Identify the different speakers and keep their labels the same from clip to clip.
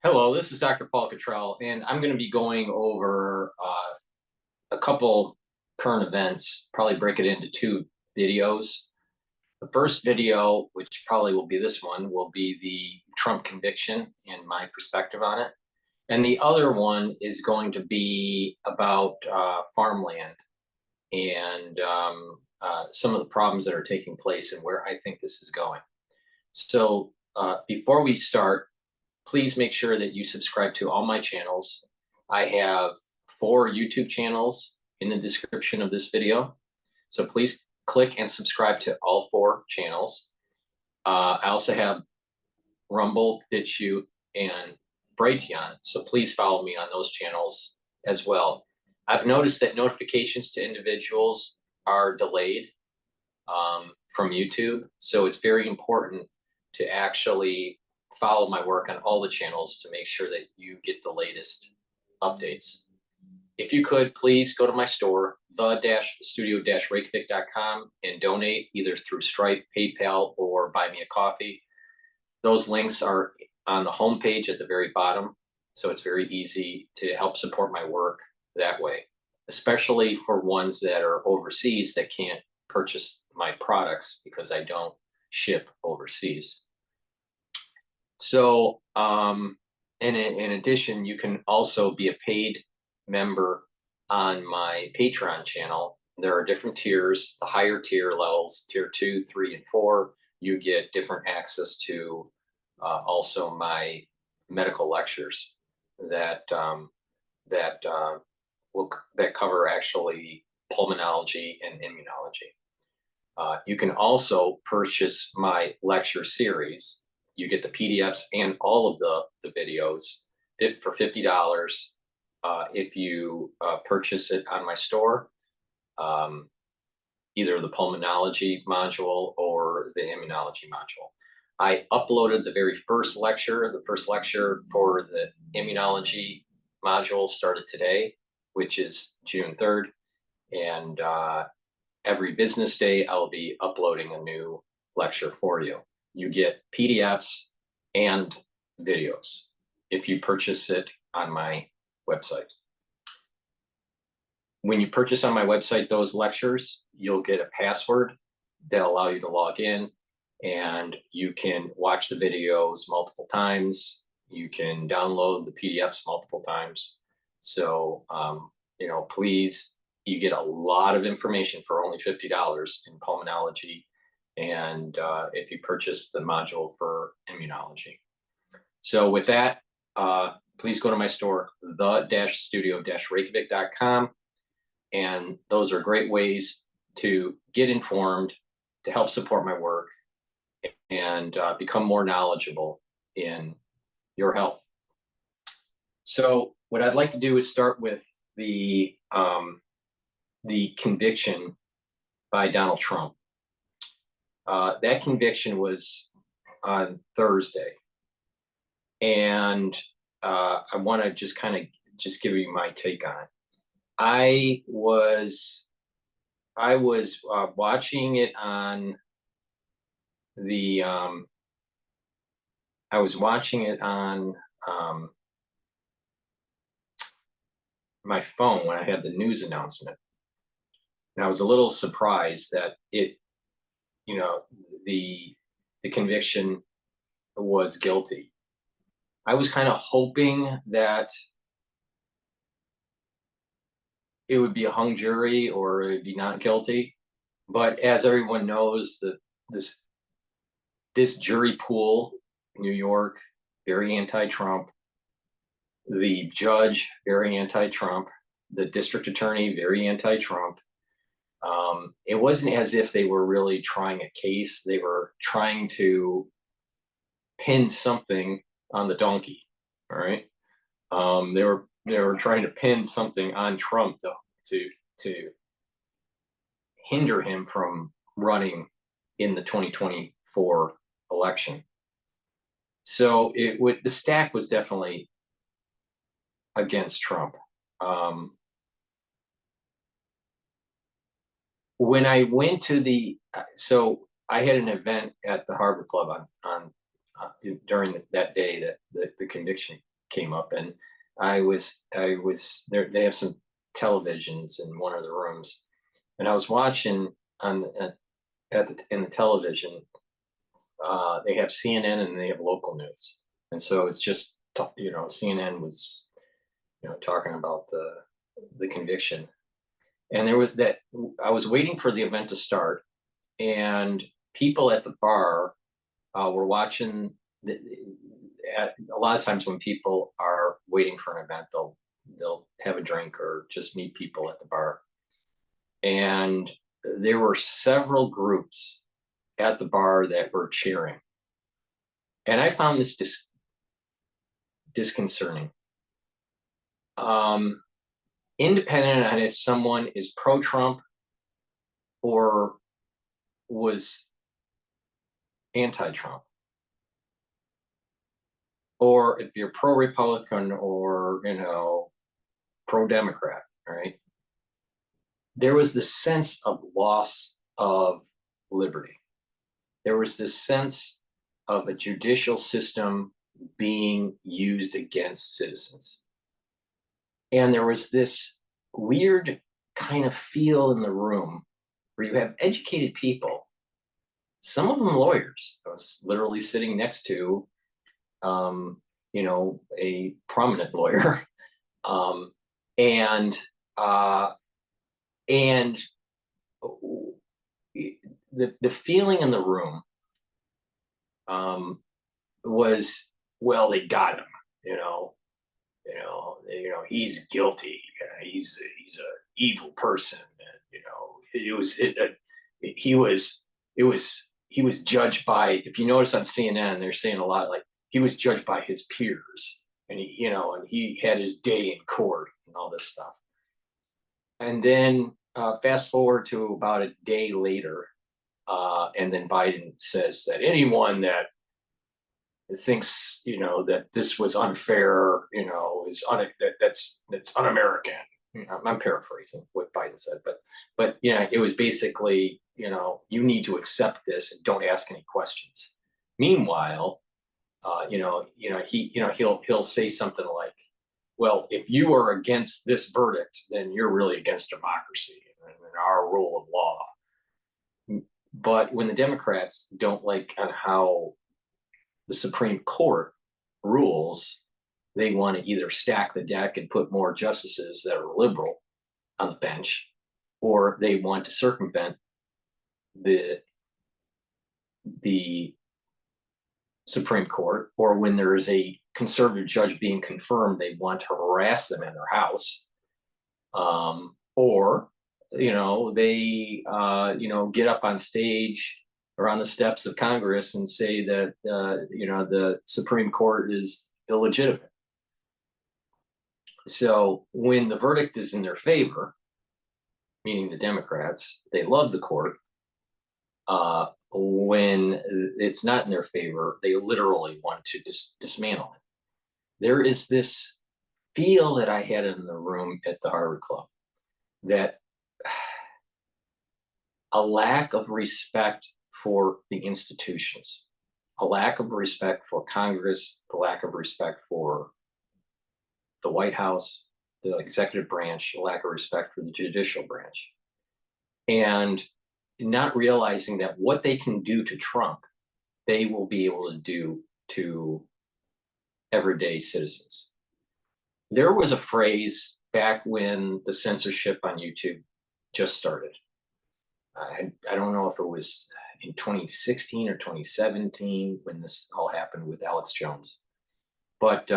Speaker 1: Hello, this is Dr. Paul Cottrell, and I'm going to be going over a couple current events, probably break it into two videos. The first video, which probably will be this one, will be the Trump conviction and my perspective on it. And the other one is going to be about farmland and some of the problems that are taking place and where I think this is going. So before we start, please make sure that you subscribe to all my channels. I have 4 YouTube channels in the description of this video. So please click and subscribe to all 4 channels. I also have Rumble, Bitchute, and Brighteon. So please follow me on those channels as well. I've noticed that notifications to individuals are delayed from YouTube. So it's very important to actually follow my work on all the channels to make sure that you get the latest updates. If you could, please go to my store, the-studio-reykjavik.com, and donate either through Stripe, PayPal, or Buy Me a Coffee. Those links are on the homepage at the very bottom, so it's very easy to help support my work that way, especially for ones that are overseas that can't purchase my products because I don't ship overseas. So in addition, you can also be a paid member on my Patreon channel. There are different tiers. The higher tier levels, tier 2, 3, and 4, you get different access to also my medical lectures that cover actually pulmonology and immunology. You can also purchase my lecture series. You get the PDFs and all of the videos for $50 if you purchase it on my store, either the pulmonology module or the immunology module. I uploaded the very first lecture. The first lecture for the immunology module started today, which is June 3rd. And every business day, I'll be uploading a new lecture for you. You get PDFs and videos if you purchase it on my website. When you purchase on my website those lectures, you'll get a password that allow you to log in, and you can watch the videos multiple times. You can download the PDFs multiple times. So, please, you get a lot of information for only $50 in pulmonology, and if you purchase the module for immunology. So with that, please go to my store, the-studio-reykjavik.com, and those are great ways to get informed, to help support my work, and become more knowledgeable in your health. So what I'd like to do is start with the conviction by Donald Trump. That conviction was on Thursday, and I want to just give you my take on it. I was watching it on the my phone when I had the news announcement, and I was a little surprised that the conviction was guilty. I was kind of hoping that it would be a hung jury or it would be not guilty. But as everyone knows, this jury pool, New York, very anti-Trump, the judge, very anti-Trump, the district attorney, very anti-Trump. It wasn't as if they were really trying a case. They were trying to pin something on the donkey. All right. They were trying to pin something on Trump to hinder him from running in the 2024 election. So the stack was definitely against Trump. When I went to so I had an event at the Harvard Club on during that day that the conviction came up, and I was there. They have some televisions in one of the rooms, and I was watching on in the television. They have CNN and they have local news, and so it's just CNN was talking about the conviction, and there was that I was waiting for the event to start, and people at the bar were watching. A lot of times when people are waiting for an event, they'll have a drink or just meet people at the bar, and there were several groups at the bar that were cheering, and I found this disconcerting. Independent on if someone is pro-Trump or was anti-Trump, or if you're pro-Republican or pro-Democrat, right? There was this sense of loss of liberty. There was this sense of a judicial system being used against citizens. And there was this weird kind of feel in the room where you have educated people, some of them lawyers. I was literally sitting next to, a prominent lawyer, and the feeling in the room was, well, they got him, he's guilty. He's a evil person, and he was judged by. If you notice on CNN, they're saying a lot like he was judged by his peers, and he had his day in court and all this stuff. And then fast forward to about a day later, and then Biden says that anyone that thinks that this was unfair, is that's un-American. I'm paraphrasing what Biden said, but it was basically you need to accept this and don't ask any questions. Meanwhile, he'll say something like, well, if you are against this verdict, then you're really against democracy and our rule of law. But when the Democrats don't like on how the Supreme Court rules, they want to either stack the deck and put more justices that are liberal on the bench, or they want to circumvent the Supreme Court, or when there is a conservative judge being confirmed, they want to harass them in their house, or they get up on stage or on the steps of Congress and say that the Supreme Court is illegitimate. So when the verdict is in their favor, meaning the Democrats, they love the court. When it's not in their favor, they literally want to dismantle it. There is this feel that I had in the room at the Harvard Club, that a lack of respect for the institutions, a lack of respect for Congress, the lack of respect for the White House, the executive branch, a lack of respect for the judicial branch, and not realizing that what they can do to Trump, they will be able to do to everyday citizens. There was a phrase back when the censorship on YouTube just started. I don't know if it was in 2016 or 2017 when this all happened with Alex Jones, but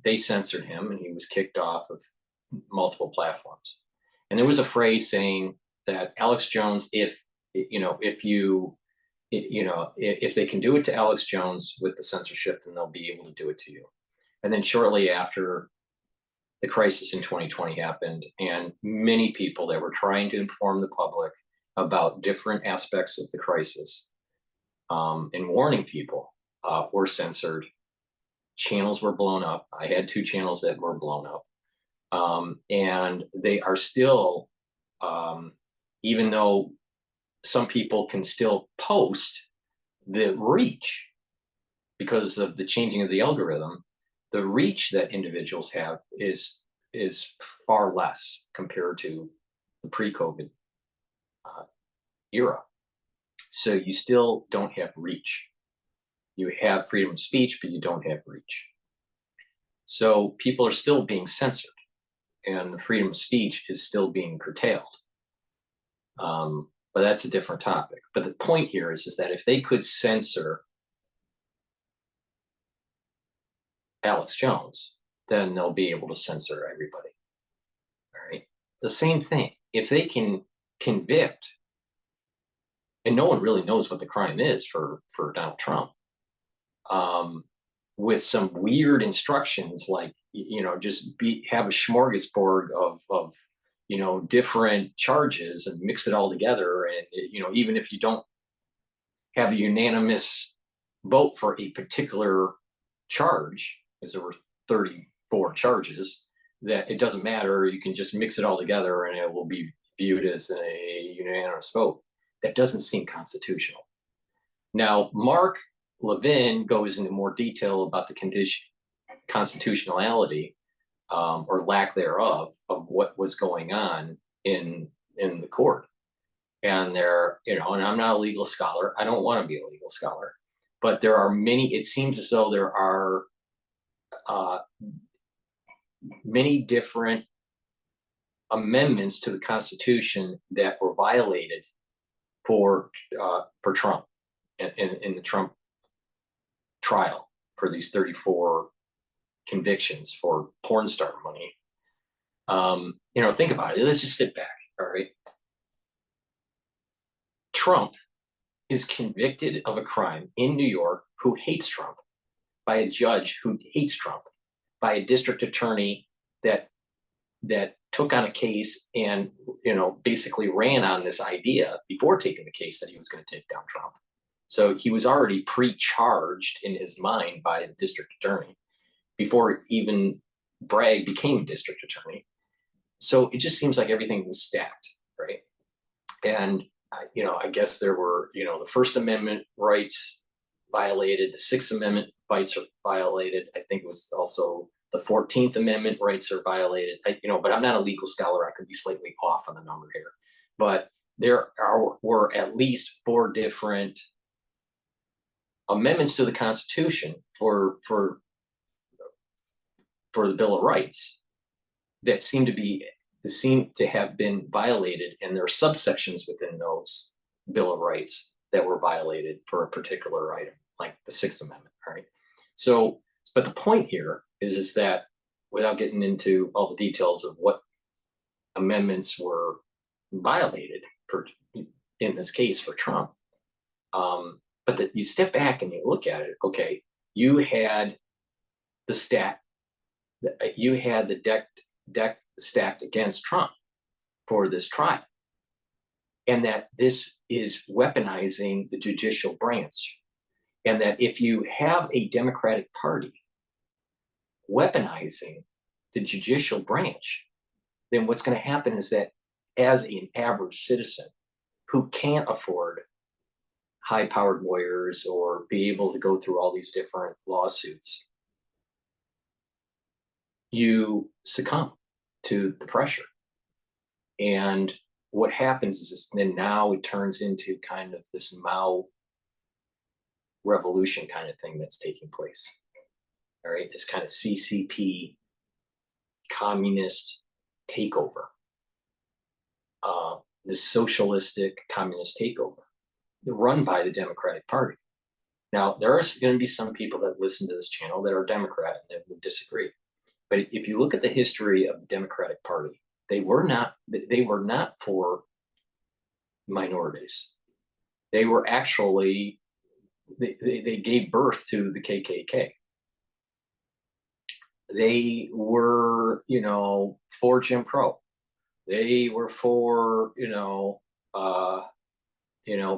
Speaker 1: they censored him and he was kicked off of multiple platforms. And there was a phrase saying that Alex Jones, if they can do it to Alex Jones with the censorship, then they'll be able to do it to you. And then shortly after, the crisis in 2020 happened, and many people that were trying to inform the public about different aspects of the crisis and warning people were censored. Channels were blown up. I had 2 channels that were blown up. And they are still, even though some people can still post, the reach, because of the changing of the algorithm, the reach that individuals have is far less compared to the pre-COVID era. So you still don't have reach. You have freedom of speech, but you don't have reach. So people are still being censored, and the freedom of speech is still being curtailed. But that's a different topic. But the point here is that if they could censor Alex Jones, then they'll be able to censor everybody. All right. The same thing. If they can convict, and no one really knows what the crime is for Donald Trump, with some weird instructions like just have a smorgasbord of different charges and mix it all together, and even if you don't have a unanimous vote for a particular charge, because there were 34 charges, that it doesn't matter, you can just mix it all together and it will be viewed as a unanimous vote. That doesn't seem constitutional. Now, Mark Levin goes into more detail about the constitutionality or lack thereof of what was going on in the court. And and I'm not a legal scholar. I don't want to be a legal scholar, but there are many. It seems as though there are many different amendments to the Constitution that were violated for Trump in the Trump trial for these 34 convictions for porn star money. Think about it. Let's just sit back. All right. Trump is convicted of a crime in New York who hates Trump, by a judge who hates Trump, by a district attorney that took on a case and basically ran on this idea before taking the case that he was going to take down Trump. So he was already pre-charged in his mind by the district attorney before even Bragg became a district attorney. So it just seems like everything was stacked, right? And I guess there were the First Amendment rights violated, the Sixth Amendment rights are violated. I think it was also the 14th Amendment rights are violated. But I'm not a legal scholar. I could be slightly off on the number here. But there were at least 4 different amendments to the Constitution for the Bill of Rights that seem to have been violated, and there are subsections within those Bill of Rights that were violated for a particular item, like the Sixth Amendment. All right. So, but the point here is that, without getting into all the details of what amendments were violated in this case for Trump, but that you step back and you look at it. Okay, you had the deck stacked against Trump for this trial, and that this is weaponizing the judicial branch, and that if you have a Democratic Party weaponizing the judicial branch, then what's going to happen is that, as an average citizen who can't afford high-powered lawyers or be able to go through all these different lawsuits, you succumb to the pressure. And what happens is then now it turns into kind of this Mao revolution kind of thing that's taking place. All right, this kind of CCP communist takeover, this socialistic communist takeover run by the Democratic Party. Now, there are going to be some people that listen to this channel that are Democrat and that would disagree. But if you look at the history of the Democratic Party, they were not for minorities. They were actually, they gave birth to the KKK. They were, for Jim Crow. They were for,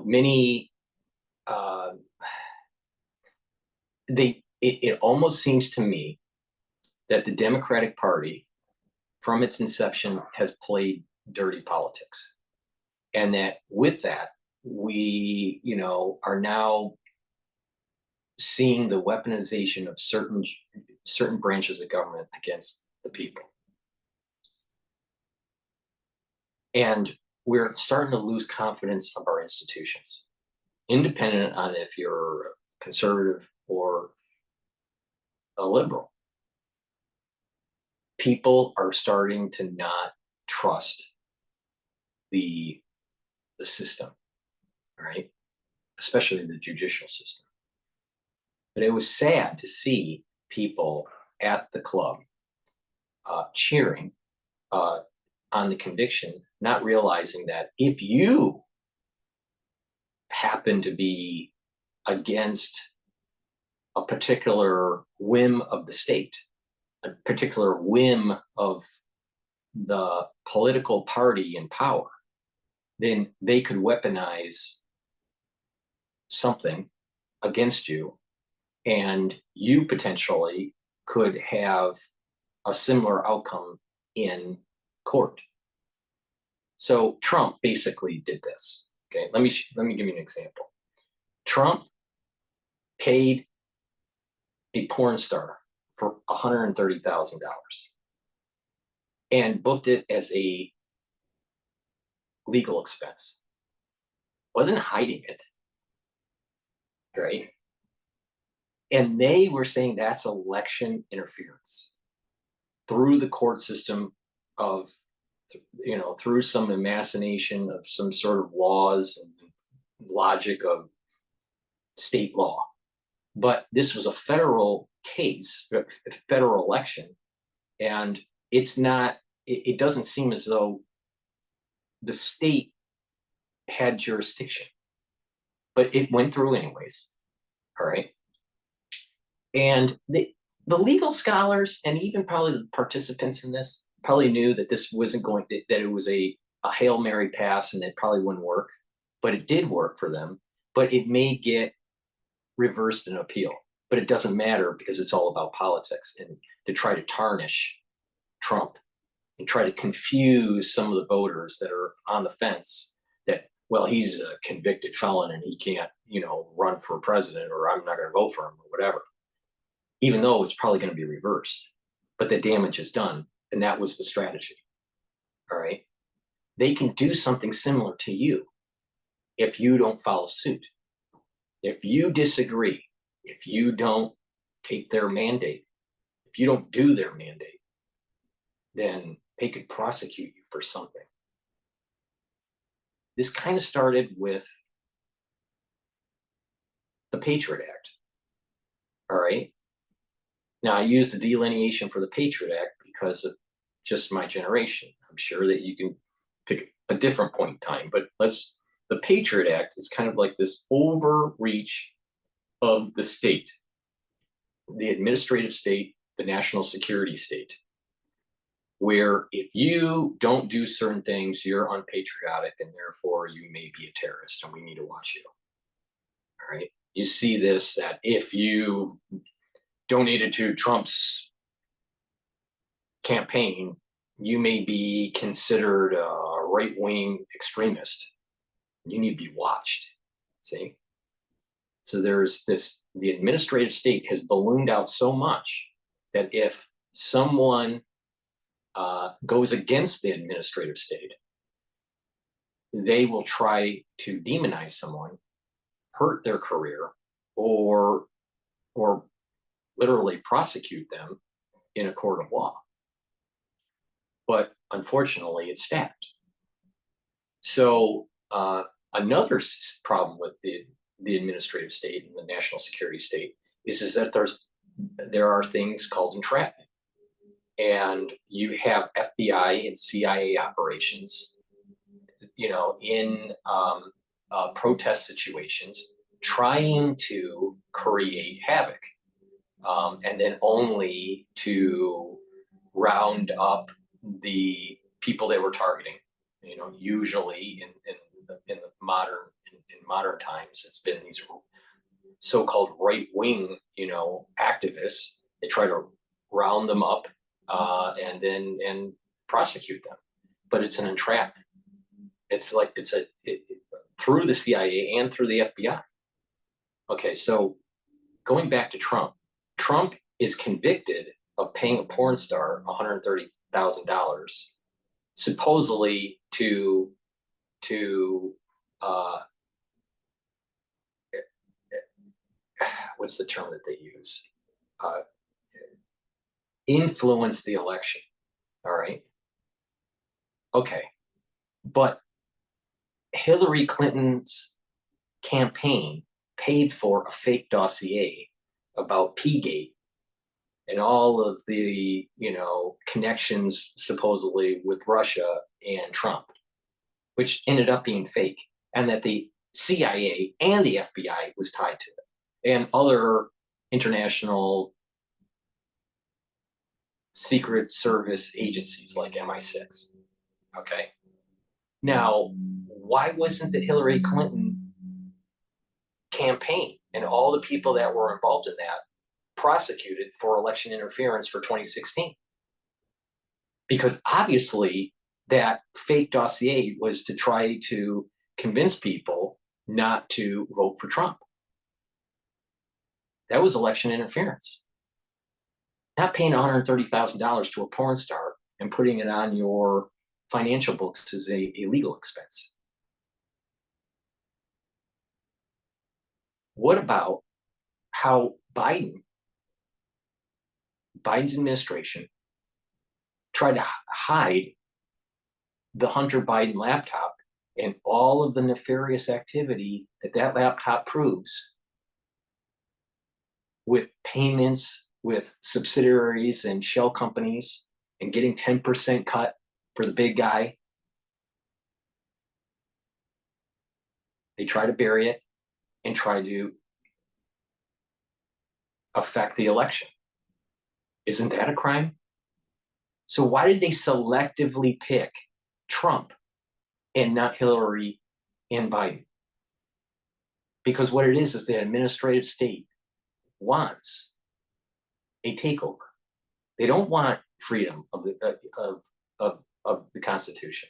Speaker 1: many. It almost seems to me that the Democratic Party, from its inception, has played dirty politics, and that with that, we, are now seeing the weaponization of certain certain branches of government against the people. And we're starting to lose confidence of our institutions, independent on if you're conservative or a liberal. People are starting to not trust the system, right? Especially the judicial system. But it was sad to see people at the club cheering on the conviction, not realizing that if you happen to be against a particular whim of the state, a particular whim of the political party in power, then they could weaponize something against you, and you potentially could have a similar outcome in court. So Trump basically did this. Okay, let me give you an example. Trump paid a porn star for $130,000 and booked it as a legal expense. Wasn't hiding it, right? And they were saying that's election interference through the court system of, through some imagination of some sort of laws and logic of state law. But this was a federal case, a federal election, and it's not, it doesn't seem as though the state had jurisdiction, but it went through anyways. All right. And the legal scholars and even probably the participants in this probably knew that this wasn't going, that it was a Hail Mary pass and it probably wouldn't work, but it did work for them. But it may get reversed in appeal, but it doesn't matter because it's all about politics and to try to tarnish Trump and try to confuse some of the voters that are on the fence that, well, he's a convicted felon and he can't, run for president, or I'm not going to vote for him or whatever, even though it's probably going to be reversed, but the damage is done. And that was the strategy. All right. They can do something similar to you if you don't follow suit. If you disagree, if you don't take their mandate, if you don't do their mandate, then they could prosecute you for something. This kind of started with the Patriot Act. All right. Now, I use the delineation for the Patriot Act because of just my generation. I'm sure that you can pick a different point in time, but the Patriot Act is kind of like this overreach of the state, the administrative state, the national security state, where if you don't do certain things, you're unpatriotic and therefore you may be a terrorist and we need to watch you. All right. You see this, that if you donated to Trump's campaign, you may be considered a right-wing extremist. You need to be watched. See? So there's this, the administrative state has ballooned out so much that if someone goes against the administrative state, they will try to demonize someone, hurt their career, or literally prosecute them in a court of law. But unfortunately, it's stacked. So another problem with the administrative state and the national security state is that there are things called entrapment. And you have FBI and CIA operations, in protest situations, trying to create havoc, and then only to round up the people they were targeting. Usually in modern times, it's been these so-called right-wing, activists. They try to round them up and then prosecute them, but it's an entrapment. It's like through the CIA and through the FBI. Okay, so going back to Trump is convicted of paying a porn star $130,000, supposedly to uh, what's the term that they use? Uh, influence the election. All right. Okay. But Hillary Clinton's campaign paid for a fake dossier about P-gate and all of the, connections supposedly with Russia and Trump, which ended up being fake, and that the CIA and the FBI was tied to it, and other international secret service agencies like MI6. Okay. Now, why wasn't the Hillary Clinton campaign and all the people that were involved in that prosecuted for election interference for 2016? Because obviously that fake dossier was to try to convince people not to vote for Trump. That was election interference. Not paying $130,000 to a porn star and putting it on your financial books is a legal expense. What about how Biden's administration tried to hide the Hunter Biden laptop and all of the nefarious activity that laptop proves, with payments with subsidiaries and shell companies and getting 10% cut for the big guy? They try to bury it and try to affect the election. Isn't that a crime? So why did they selectively pick Trump and not Hillary and Biden? Because what it is the administrative state wants a takeover. They don't want freedom of the Constitution.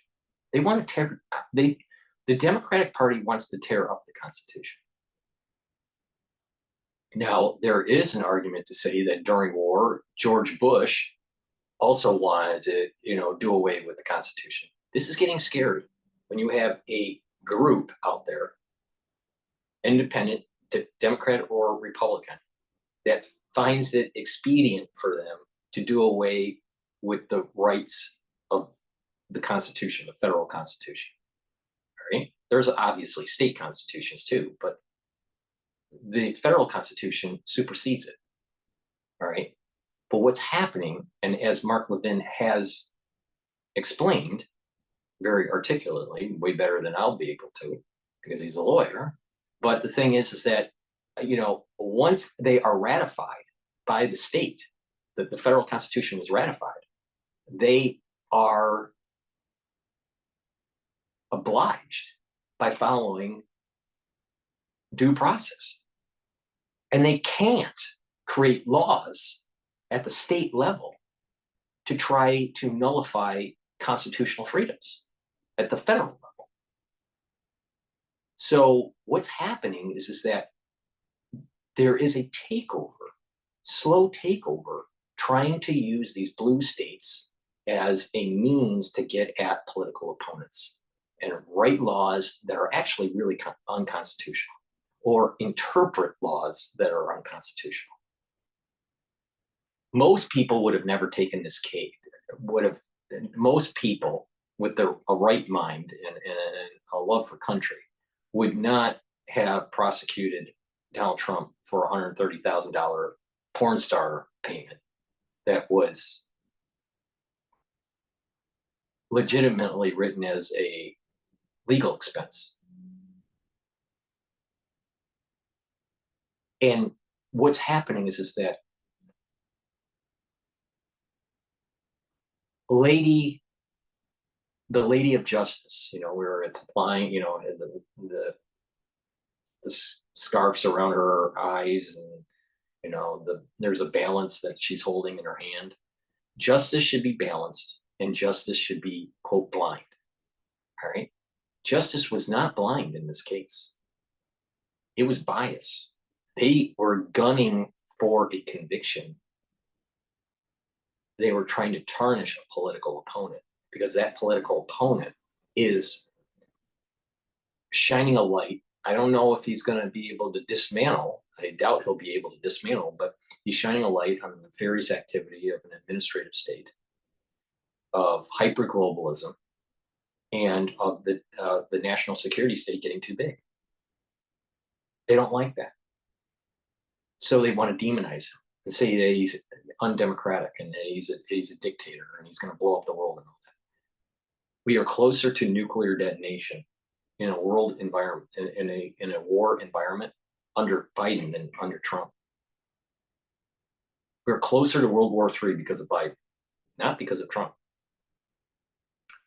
Speaker 1: They want to tear. The Democratic Party wants to tear up the Constitution. Now, there is an argument to say that during war, George Bush also wanted to, do away with the Constitution. This is getting scary when you have a group out there, independent, Democrat or Republican, that finds it expedient for them to do away with the rights of the Constitution, the federal Constitution. All right? There's obviously state constitutions too, but the federal Constitution supersedes it. All right. But what's happening, and as Mark Levin has explained very articulately, way better than I'll be able to, because he's a lawyer. But the thing is that, once they are ratified by the state, that the federal Constitution was ratified, they are obliged by following due process. And they can't create laws at the state level to try to nullify constitutional freedoms at the federal level. So what's happening is that there is a takeover, slow takeover, trying to use these blue states as a means to get at political opponents and write laws that are actually really unconstitutional, or interpret laws that are unconstitutional. Most people would have never taken this case. Most people with a right mind and a love for country would not have prosecuted Donald Trump for a $130,000 porn star payment that was legitimately written as a legal expense. And what's happening is that the lady of justice, where it's applying, the scarves around her eyes, and there's a balance that she's holding in her hand. Justice should be balanced, and justice should be, quote, blind. All right. Justice was not blind in this case. It was bias. They were gunning for a conviction they were trying to tarnish a political opponent, because that political opponent is shining a light. I don't know if he's going to be able to dismantle. I doubt he'll be able to dismantle, but he's shining a light on the nefarious activity of an administrative state, of hyperglobalism, and of the national security state getting too big. They don't like that. So they want to demonize him and say that he's undemocratic and that he's a dictator and he's going to blow up the world and all that. We are closer to nuclear detonation in a world environment, in a war environment under Biden than under Trump. We're closer to World War III because of Biden, not because of Trump.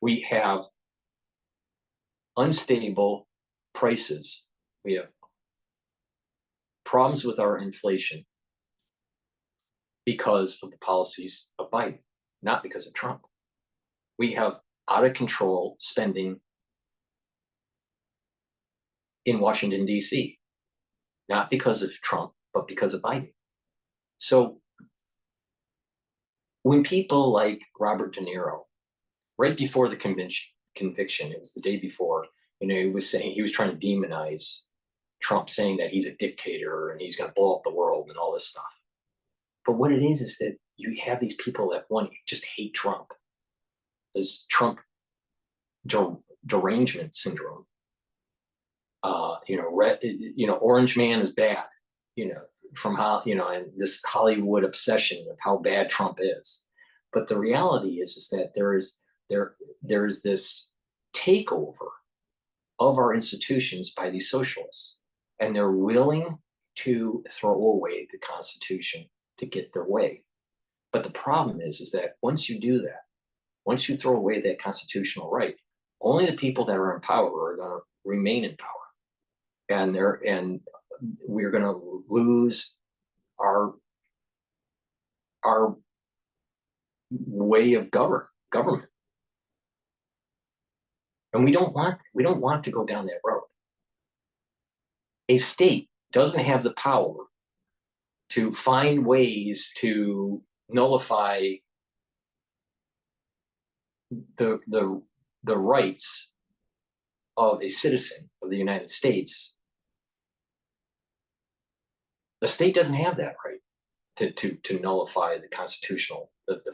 Speaker 1: We have unstable prices. We have problems with our inflation because of the policies of Biden, not because of Trump. We have out of control spending in Washington, D.C., not because of Trump, but because of Biden. So when people like Robert De Niro, right before the conviction, it was the day before, he was saying, he was trying to demonize Trump, saying that he's a dictator and he's going to blow up the world and all this stuff. But what it is that you have these people that just hate Trump. This Trump derangement syndrome. Orange man is bad, from how, and this Hollywood obsession of how bad Trump is. But the reality is that there is this takeover of our institutions by these socialists, and they're willing to throw away the Constitution to get their way. But the problem is that once you do that, once you throw away that constitutional right, only the people that are in power are going to remain in power. And we're going to lose our way of government. And we don't want to go down that road. A state doesn't have the power to find ways to nullify the rights of a citizen of the United States. The state doesn't have that right to nullify the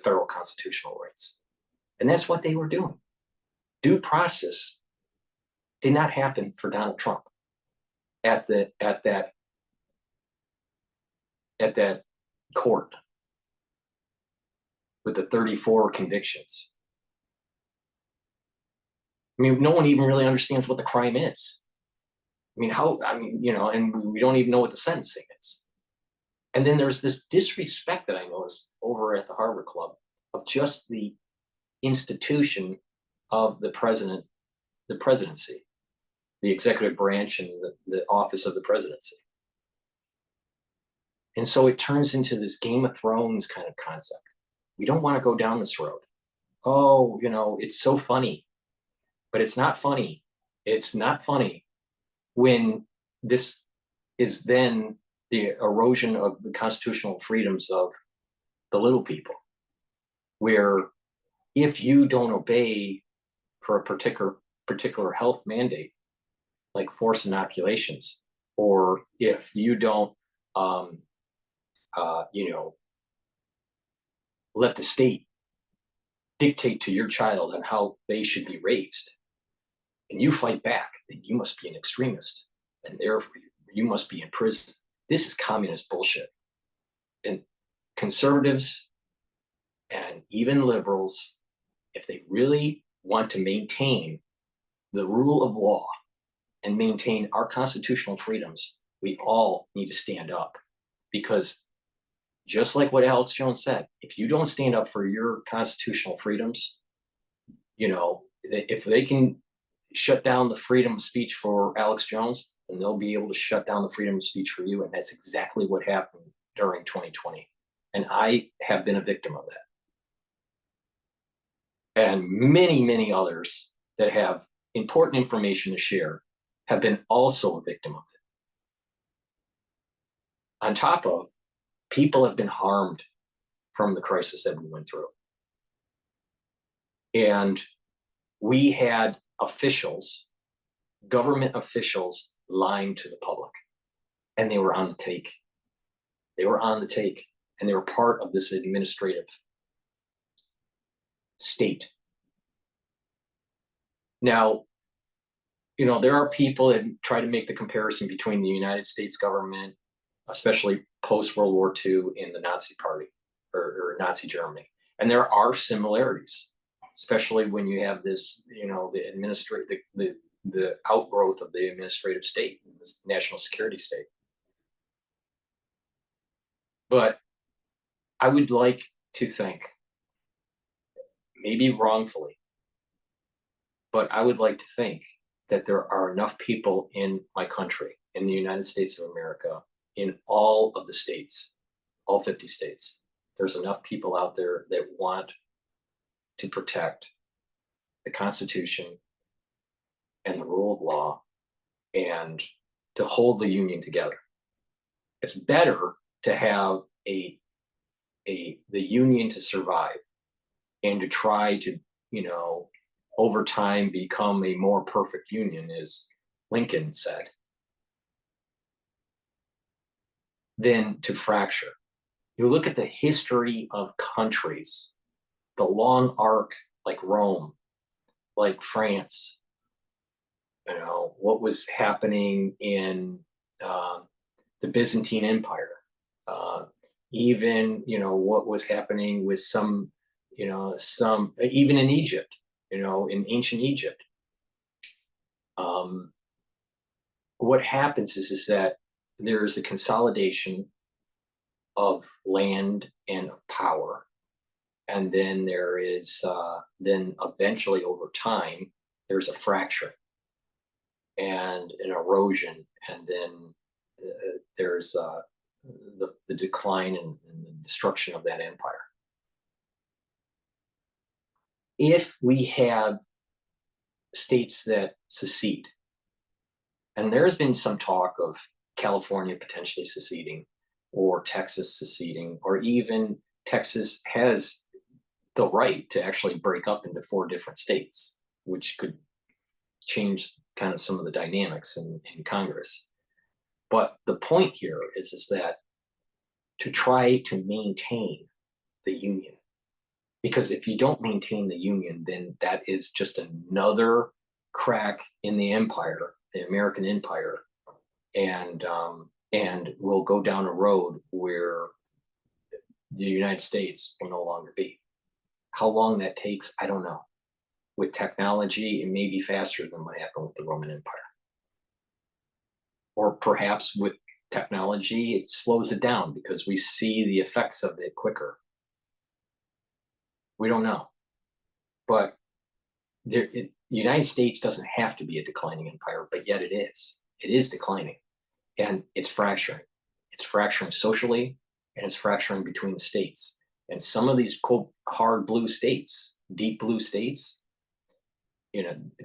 Speaker 1: federal constitutional rights. And that's what they were doing. Due process did not happen for Donald Trump at that court with the 34 convictions. I mean, no one even really understands what the crime is. And we don't even know what the sentencing is. And then there's this disrespect that I noticed over at the Harvard Club of just the institution of the presidency, the executive branch, and the office of the presidency. And so it turns into this Game of Thrones kind of concept. We don't want to go down this road. Oh, it's so funny. But it's not funny. It's not funny when this is then the erosion of the constitutional freedoms of the little people, where if you don't obey for a particular health mandate, like forced inoculations, or if you don't, let the state dictate to your child on how they should be raised, and you fight back, then you must be an extremist, and therefore you must be in prison. This is communist bullshit. And conservatives and even liberals, if they really want to maintain the rule of law and maintain our constitutional freedoms, we all need to stand up. Because just like what Alex Jones said, if you don't stand up for your constitutional freedoms, if they can shut down the freedom of speech for Alex Jones, then they'll be able to shut down the freedom of speech for you. And that's exactly what happened during 2020. And I have been a victim of that. And many, many others that have important information to share have been also a victim of it. On top of, people have been harmed from the crisis that we went through. And we had officials, government officials, lying to the public, and they were on the take. They were on the take, and they were part of this administrative state. Now, there are people that try to make the comparison between the United States government, especially post-World War II, and the Nazi Party or Nazi Germany. And there are similarities, especially when you have this, the outgrowth of the administrative state, this national security state. But I would like to think, maybe wrongfully, but I would like to think that there are enough people in my country, in the United States of America, in all of the states, all 50 states, there's enough people out there that want to protect the Constitution and the rule of law and to hold the Union together. It's better to have the Union to survive and to try to, over time become a more perfect Union, as Lincoln said, than to fracture. You look at the history of countries, the long arc, like Rome, like France, what was happening in the Byzantine Empire, even, what was happening with some, even in Egypt, in ancient Egypt. What happens is that there's a consolidation of land and of power. And then there is, then eventually over time, there's a fracturing and an erosion. And then there's the decline and the destruction of that empire. If we have states that secede, and there's been some talk of California potentially seceding, or Texas seceding, or even Texas has the right to actually break up into 4 different states, which could change kind of some of the dynamics in Congress. But the point here is that to try to maintain the Union, because if you don't maintain the Union, then that is just another crack in the empire, the American empire, and we'll go down a road where the United States will no longer be. How long that takes, I don't know. With technology, it may be faster than what happened with the Roman Empire. Or perhaps with technology, it slows it down because we see the effects of it quicker. We don't know. But the United States doesn't have to be a declining empire, but yet it is. It is declining. And it's fracturing. It's fracturing socially, and it's fracturing between the states. And some of these quote hard blue states, deep blue states,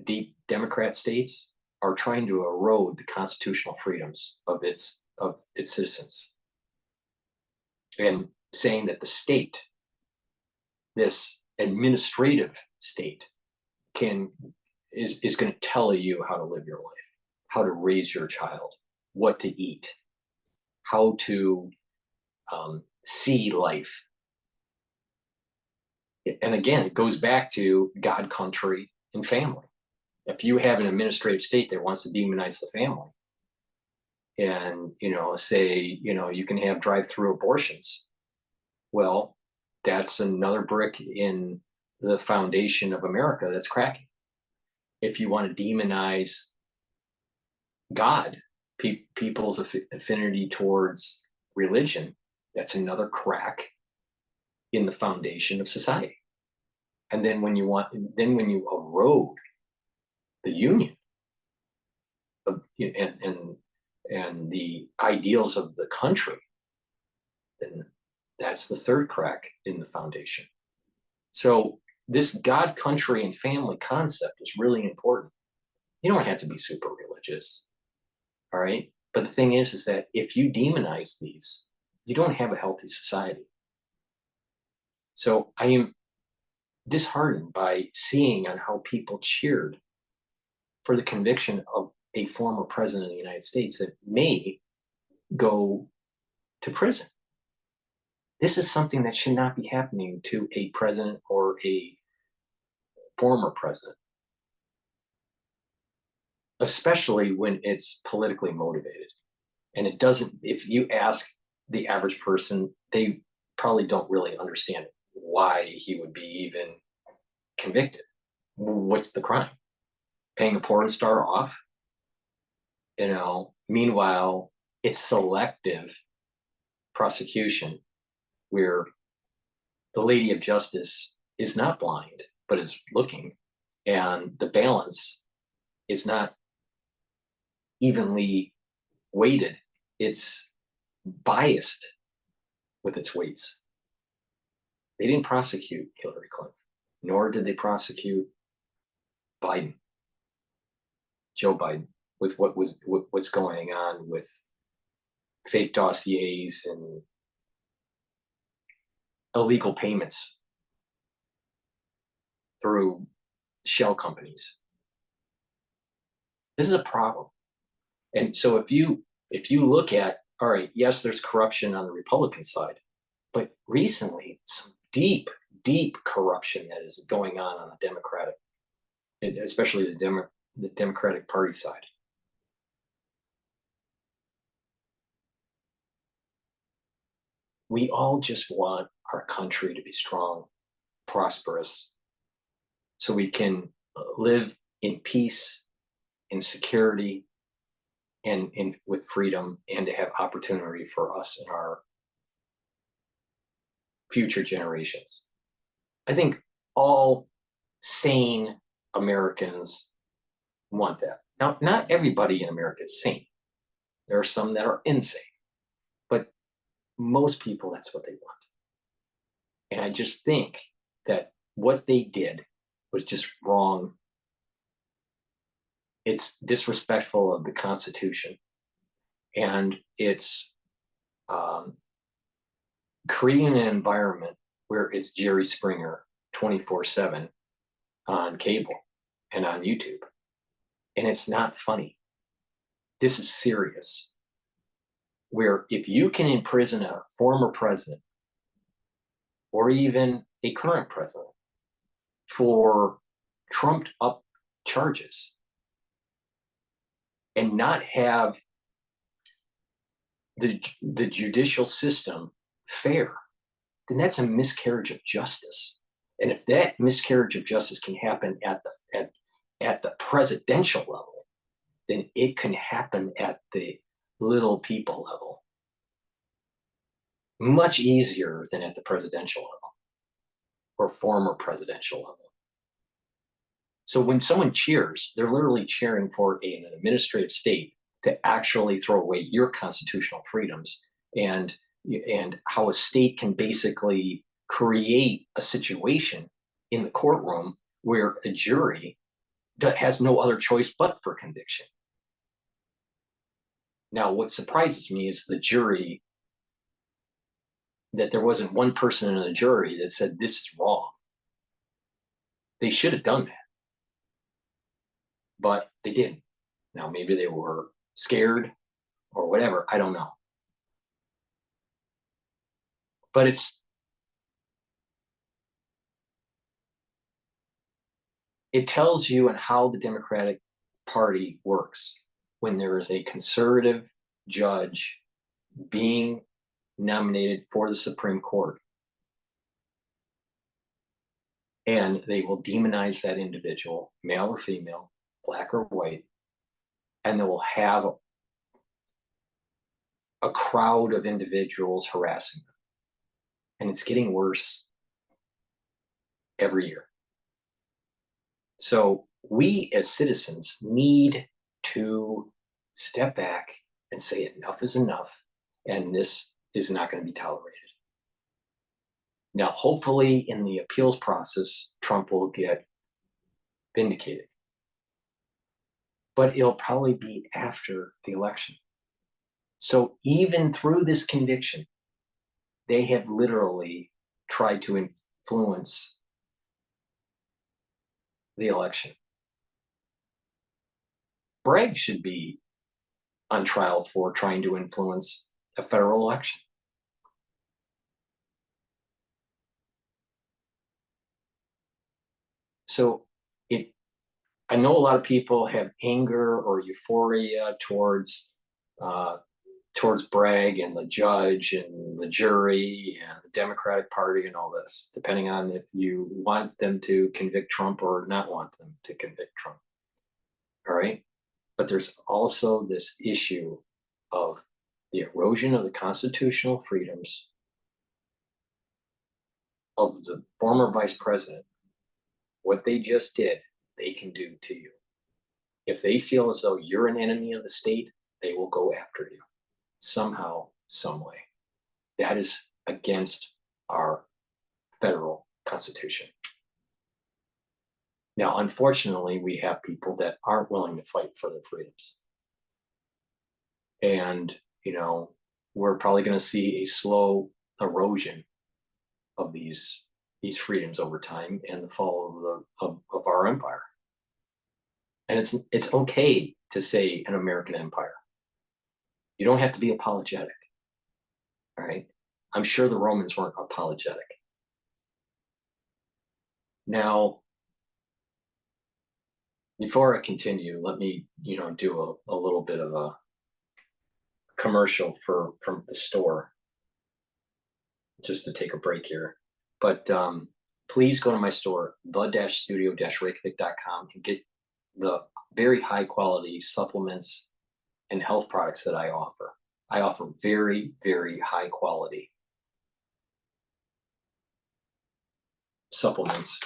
Speaker 1: deep Democrat states, are trying to erode the constitutional freedoms of its citizens, and saying that the state, this administrative state, is going to tell you how to live your life, how to raise your child, what to eat, how to see life. And again, it goes back to God, country, and family. If you have an administrative state that wants to demonize the family, and say you can have drive-through abortions, well, that's another brick in the foundation of America that's cracking. If you want to demonize God, people's affinity towards religion, that's another crack in the foundation of society. And then when you erode the Union and the ideals of the country, then that's the third crack in the foundation. So this God, country, and family concept is really important. You don't have to be super religious, all right? But the thing is that if you demonize these, you don't have a healthy society. So I am disheartened by seeing on how people cheered for the conviction of a former president of the United States that may go to prison. This is something that should not be happening to a president or a former president, especially when it's politically motivated. And it doesn't, if you ask the average person, they probably don't really understand why he would be even convicted. What's the crime? Paying a porn star off? Meanwhile, it's selective prosecution where the Lady of Justice is not blind, but is looking, and the balance is not evenly weighted. It's biased with its weights. They didn't prosecute Hillary Clinton, nor did they prosecute Biden, Joe Biden, with what's going on with fake dossiers and illegal payments through shell companies. This is a problem. And so if you look at, all right, yes, there's corruption on the Republican side, but recently some deep corruption that is going on the Democratic, especially the Democratic Party side. We all just want our country to be strong, prosperous, so we can live in peace, in security, and with freedom, and to have opportunity for us and our future generations. I think all sane Americans want that. Now, not everybody in America is sane. There are some that are insane, but most people, that's what they want. And I just think that what they did was just wrong. It's disrespectful of the Constitution, and it's creating an environment where it's Jerry Springer 24/7 on cable and on YouTube. And it's not funny. This is serious. Where if you can imprison a former president or even a current president for trumped up charges and not have the judicial system fair, then that's a miscarriage of justice. And if that miscarriage of justice can happen at the presidential level, then it can happen at the little people level much easier than at the presidential level or former presidential level. So when someone cheers, they're literally cheering for an administrative state to actually throw away your constitutional freedoms, and how a state can basically create a situation in the courtroom where a jury has no other choice but for conviction. Now, what surprises me is the jury, that there wasn't one person in the jury that said this is wrong. They should have done that, but they didn't. Now, maybe they were scared or whatever, I don't know. But it tells you on how the Democratic Party works when there is a conservative judge being nominated for the Supreme Court, and they will demonize that individual, male or female, black or white, and they will have a crowd of individuals harassing them. And it's getting worse every year. So we as citizens need to step back and say enough is enough, and this is not going to be tolerated. Now, hopefully in the appeals process, Trump will get vindicated, but it'll probably be after the election. So even through this conviction, they have literally tried to influence the election. Bragg should be on trial for trying to influence a federal election. So I know a lot of people have anger or euphoria towards Bragg and the judge and the jury and the Democratic Party and all this, depending on if you want them to convict Trump or not want them to convict Trump. All right. But there's also this issue of the erosion of the constitutional freedoms of the former vice president. What they just did, they can do to you. If they feel as though you're an enemy of the state, they will go after you somehow, some way. That is against our federal constitution. Now, unfortunately, we have people that aren't willing to fight for their freedoms. And, we're probably going to see a slow erosion of these freedoms over time and the fall of our empire. And it's okay to say an American empire. You don't have to be apologetic. All right. I'm sure the Romans weren't apologetic. Now, before I continue, let me, do a little bit of a commercial from the store, just to take a break here. But please go to my store, the-studio-reykjavik.com, and get the very high quality supplements and health products that I offer. I offer very, very high quality supplements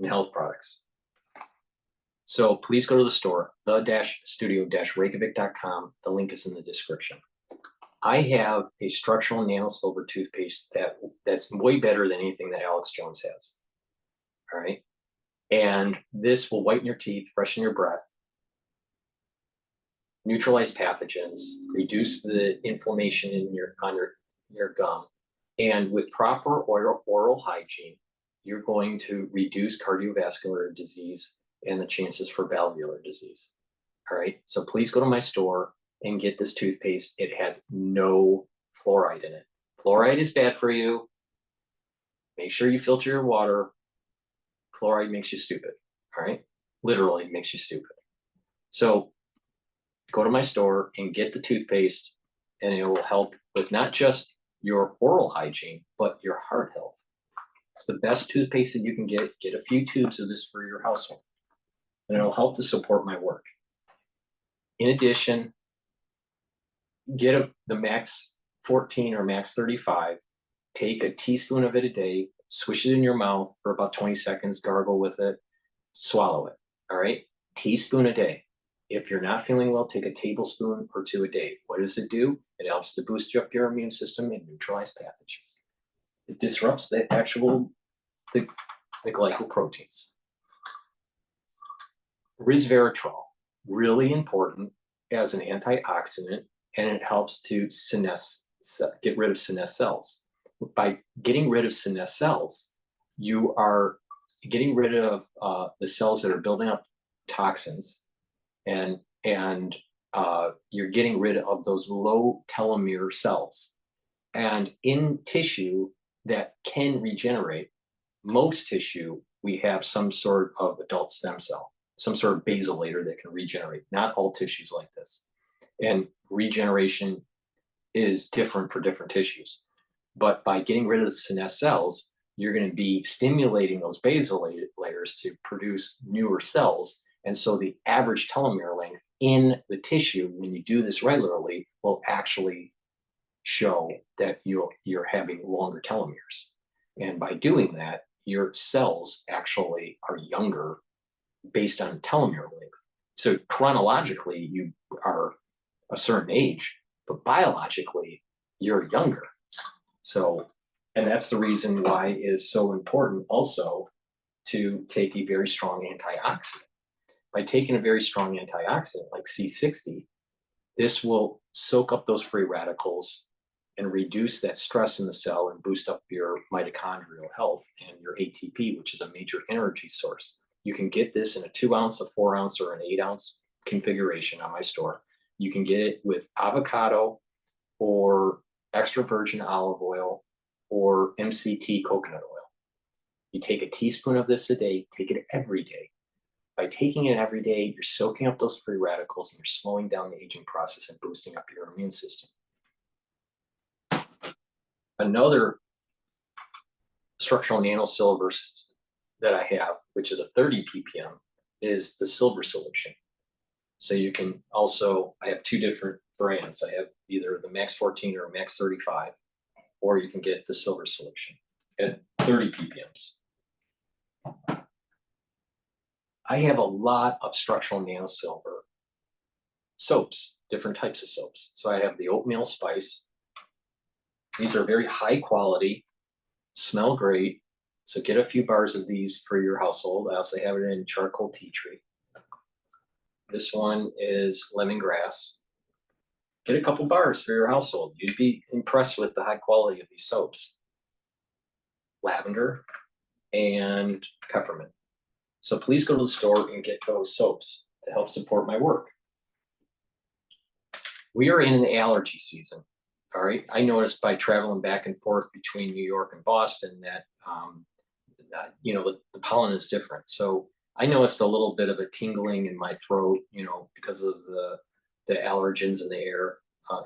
Speaker 1: and health products. So please go to the store, the-studio-reykjavik.com. The link is in the description. I have a structural nano silver toothpaste that's way better than anything that Alex Jones has. All right. And this will whiten your teeth, freshen your breath, neutralize pathogens, reduce the inflammation in your gum. And with proper oral hygiene, you're going to reduce cardiovascular disease and the chances for valvular disease. All right. So please go to my store and get this toothpaste. It has no fluoride in it. Fluoride is bad for you. Make sure you filter your water. Fluoride makes you stupid. All right. Literally makes you stupid. So go to my store and get the toothpaste, and it will help with not just your oral hygiene, but your heart health. It's the best toothpaste that you can get. Get a few tubes of this for your household, and it'll help to support my work. In addition, get the Max 14 or Max 35. Take a teaspoon of it a day, swish it in your mouth for about 20 seconds, gargle with it, swallow it. All right. Teaspoon a day. If you're not feeling well, take a tablespoon or two a day. What does it do? It helps to boost up your immune system and neutralize pathogens. It disrupts the glycoproteins. Resveratrol, really important as an antioxidant, and it helps to get rid of senesced cells. By getting rid of senesced cells, you are getting rid of the cells that are building up toxins, and you're getting rid of those low telomere cells. And in tissue that can regenerate, most tissue, we have some sort of adult stem cell, some sort of basalator that can regenerate. Not all tissues like this. And regeneration is different for different tissues. But by getting rid of the senesced cells, you're going to be stimulating those basalators to produce newer cells. And so the average telomere length in the tissue, when you do this regularly, will actually show that you're having longer telomeres. And by doing that, your cells actually are younger based on telomere length. So chronologically, you are a certain age, but biologically, you're younger. So, and that's the reason why it is so important also to take a very strong antioxidant. By taking a very strong antioxidant like C60, this will soak up those free radicals and reduce that stress in the cell and boost up your mitochondrial health and your ATP, which is a major energy source. You can get this in a 2 ounce, a 4 ounce, or an 8 ounce configuration on my store. You can get it with avocado or extra virgin olive oil or MCT coconut oil. You take a teaspoon of this a day, take it every day. By taking it every day, you're soaking up those free radicals and you're slowing down the aging process and boosting up your immune system. Another structural nanosilver that I have, which is a 30 ppm, is the silver solution. So you can also, I have 2 different brands. I have either the Max 14 or Max 35, or you can get the silver solution at 30 ppms. I have a lot of structural nanosilver soaps, different types of soaps. So I have the oatmeal spice. These are very high quality, smell great. So get a few bars of these for your household. I also have it in charcoal tea tree. This one is lemongrass. Get a couple bars for your household. You'd be impressed with the high quality of these soaps. Lavender and peppermint. So please go to the store and get those soaps to help support my work. We are in an allergy season, all right? I noticed by traveling back and forth between New York and Boston that, you know, the pollen is different. So I noticed a little bit of a tingling in my throat, you know, because of the allergens in the air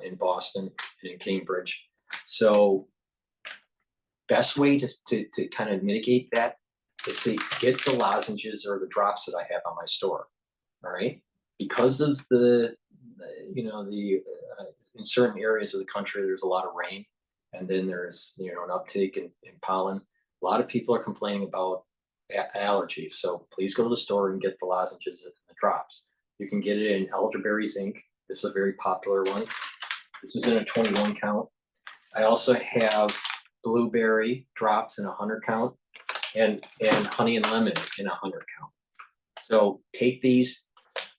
Speaker 1: in Boston and in Cambridge. So best way to kind of mitigate that is to get the lozenges or the drops that I have on my store, all right? Because of in certain areas of the country, there's a lot of rain, and then there's, you know, an uptake in pollen. A lot of people are complaining about allergies, so please go to the store and get the lozenges and the drops. You can get it in elderberry zinc. This is a very popular one. This is in a 21 count. I also have blueberry drops in a 100 count, and honey and lemon in a 100 count. So take these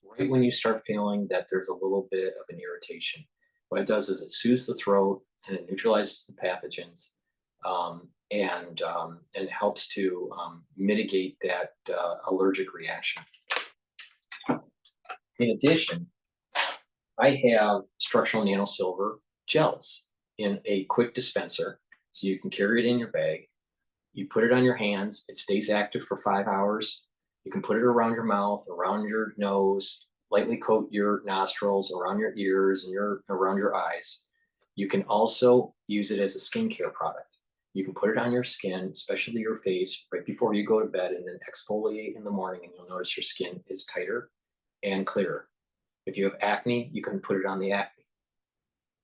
Speaker 1: right when you start feeling that there's a little bit of an irritation. What it does is it soothes the throat and it neutralizes the pathogens, and helps to mitigate that allergic reaction. In addition, I have structural nanosilver gels in a quick dispenser, so you can carry it in your bag. You put it on your hands, it stays active for 5 hours. You can put it around your mouth, around your nose, lightly coat your nostrils, around your ears, and around your eyes. You can also use it as a skincare product. You can put it on your skin, especially your face, right before you go to bed, and then exfoliate in the morning, and you'll notice your skin is tighter and clearer. If you have acne, you can put it on the acne.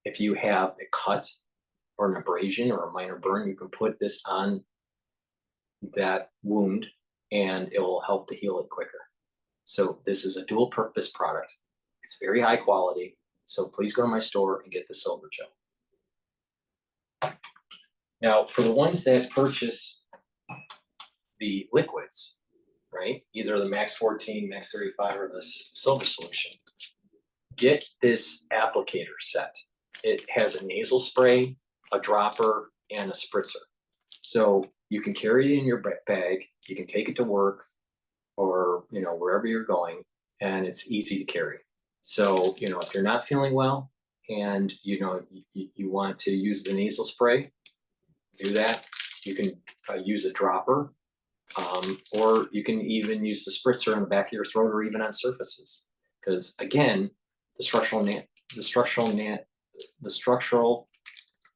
Speaker 1: If you have a cut or an abrasion or a minor burn, you can put this on that wound and it will help to heal it quicker. So this is a dual purpose product. It's very high quality. So please go to my store and get the silver gel. Now, for the ones that purchase the liquids, right, either the Max 14, Max 35, or the silver solution, get this applicator set. It has a nasal spray, a dropper, and a spritzer. So you can carry it in your bag. You can take it to work or, you know, wherever you're going, and it's easy to carry. So, you know, if you're not feeling well and, you know, you want to use the nasal spray, do that. You can use a dropper, or you can even use the spritzer on the back of your throat or even on surfaces. Because again, the structural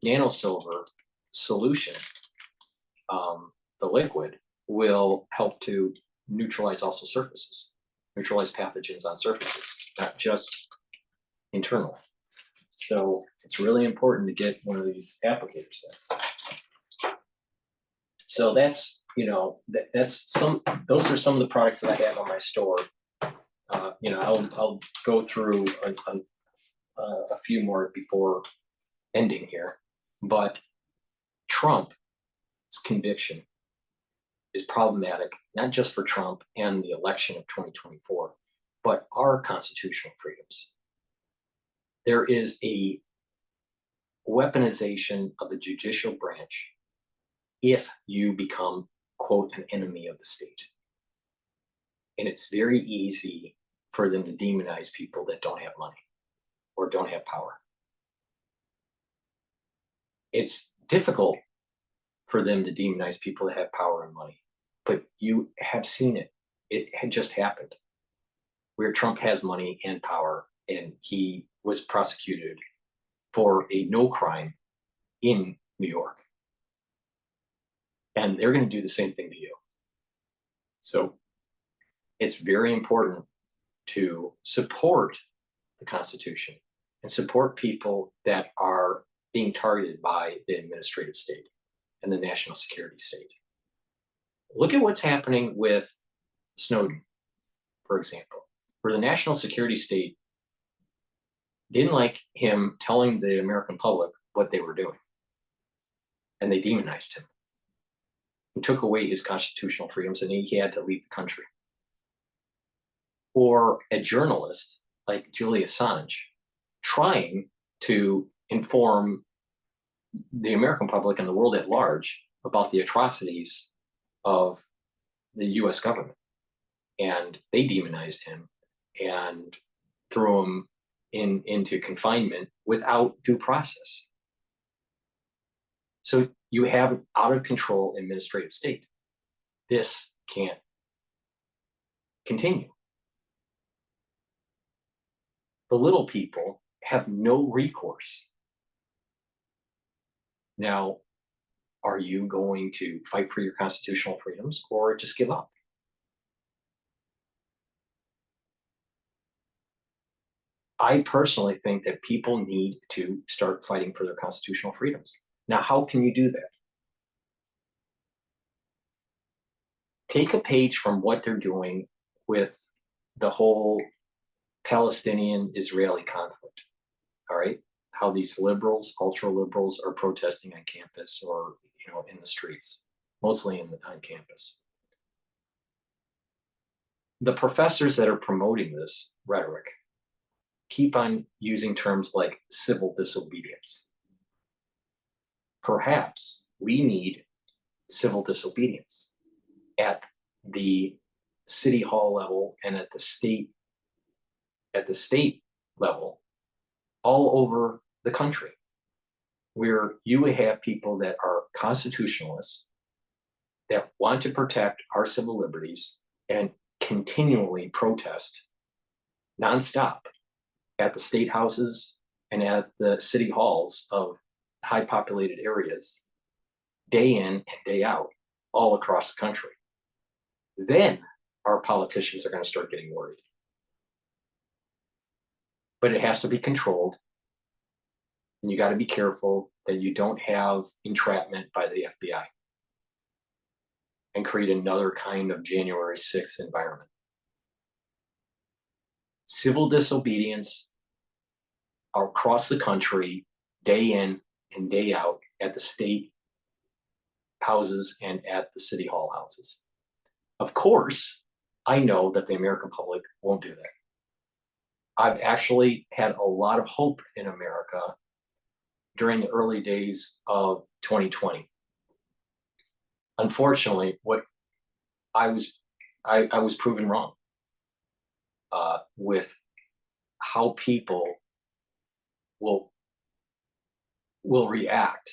Speaker 1: nanosilver solution, the liquid, will help to neutralize also surfaces, neutralize pathogens on surfaces, not just internal. So it's really important to get one of these applicator sets. So that's, you know, those are some of the products that I have on my store. You know, I'll go through a few more before ending here, but Trump's conviction is problematic, not just for Trump and the election of 2024, but our constitutional freedoms. There is a weaponization of the judicial branch if you become, quote, an enemy of the state. And it's very easy for them to demonize people that don't have money or don't have power. It's difficult for them to demonize people that have power and money, but you have seen it. It had just happened where Trump has money and power, and he was prosecuted for a no crime in New York. And they're going to do the same thing to you. So it's very important to support the Constitution and support people that are being targeted by the administrative state and the national security state. Look at what's happening with Snowden, for example, where the national security state didn't like him telling the American public what they were doing, and they demonized him and took away his constitutional freedoms, and he had to leave the country. Or a journalist like Julian Assange trying to inform the American public and the world at large about the atrocities of the US government. And they demonized him and threw him into confinement without due process. So you have an out of control administrative state. This can't continue. The little people have no recourse. Now, are you going to fight for your constitutional freedoms or just give up? I personally think that people need to start fighting for their constitutional freedoms. Now, how can you do that? Take a page from what they're doing with the whole Palestinian-Israeli conflict, all right? How these liberals, ultra liberals, are protesting on campus or in the streets, mostly on campus. The professors that are promoting this rhetoric keep on using terms like civil disobedience. Perhaps we need civil disobedience at the city hall level and at the state level all over the country, where you have people that are constitutionalists that want to protect our civil liberties and continually protest nonstop at the state houses and at the city halls of high populated areas, day in and day out, all across the country. Then our politicians are going to start getting worried. But it has to be controlled. And you got to be careful that you don't have entrapment by the FBI and create another kind of January 6th environment. Civil disobedience across the country, day in and day out, at the state houses and at the city hall houses. Of course, I know that the American public won't do that. I've actually had a lot of hope in America during the early days of 2020. Unfortunately, I was proven wrong with how people will react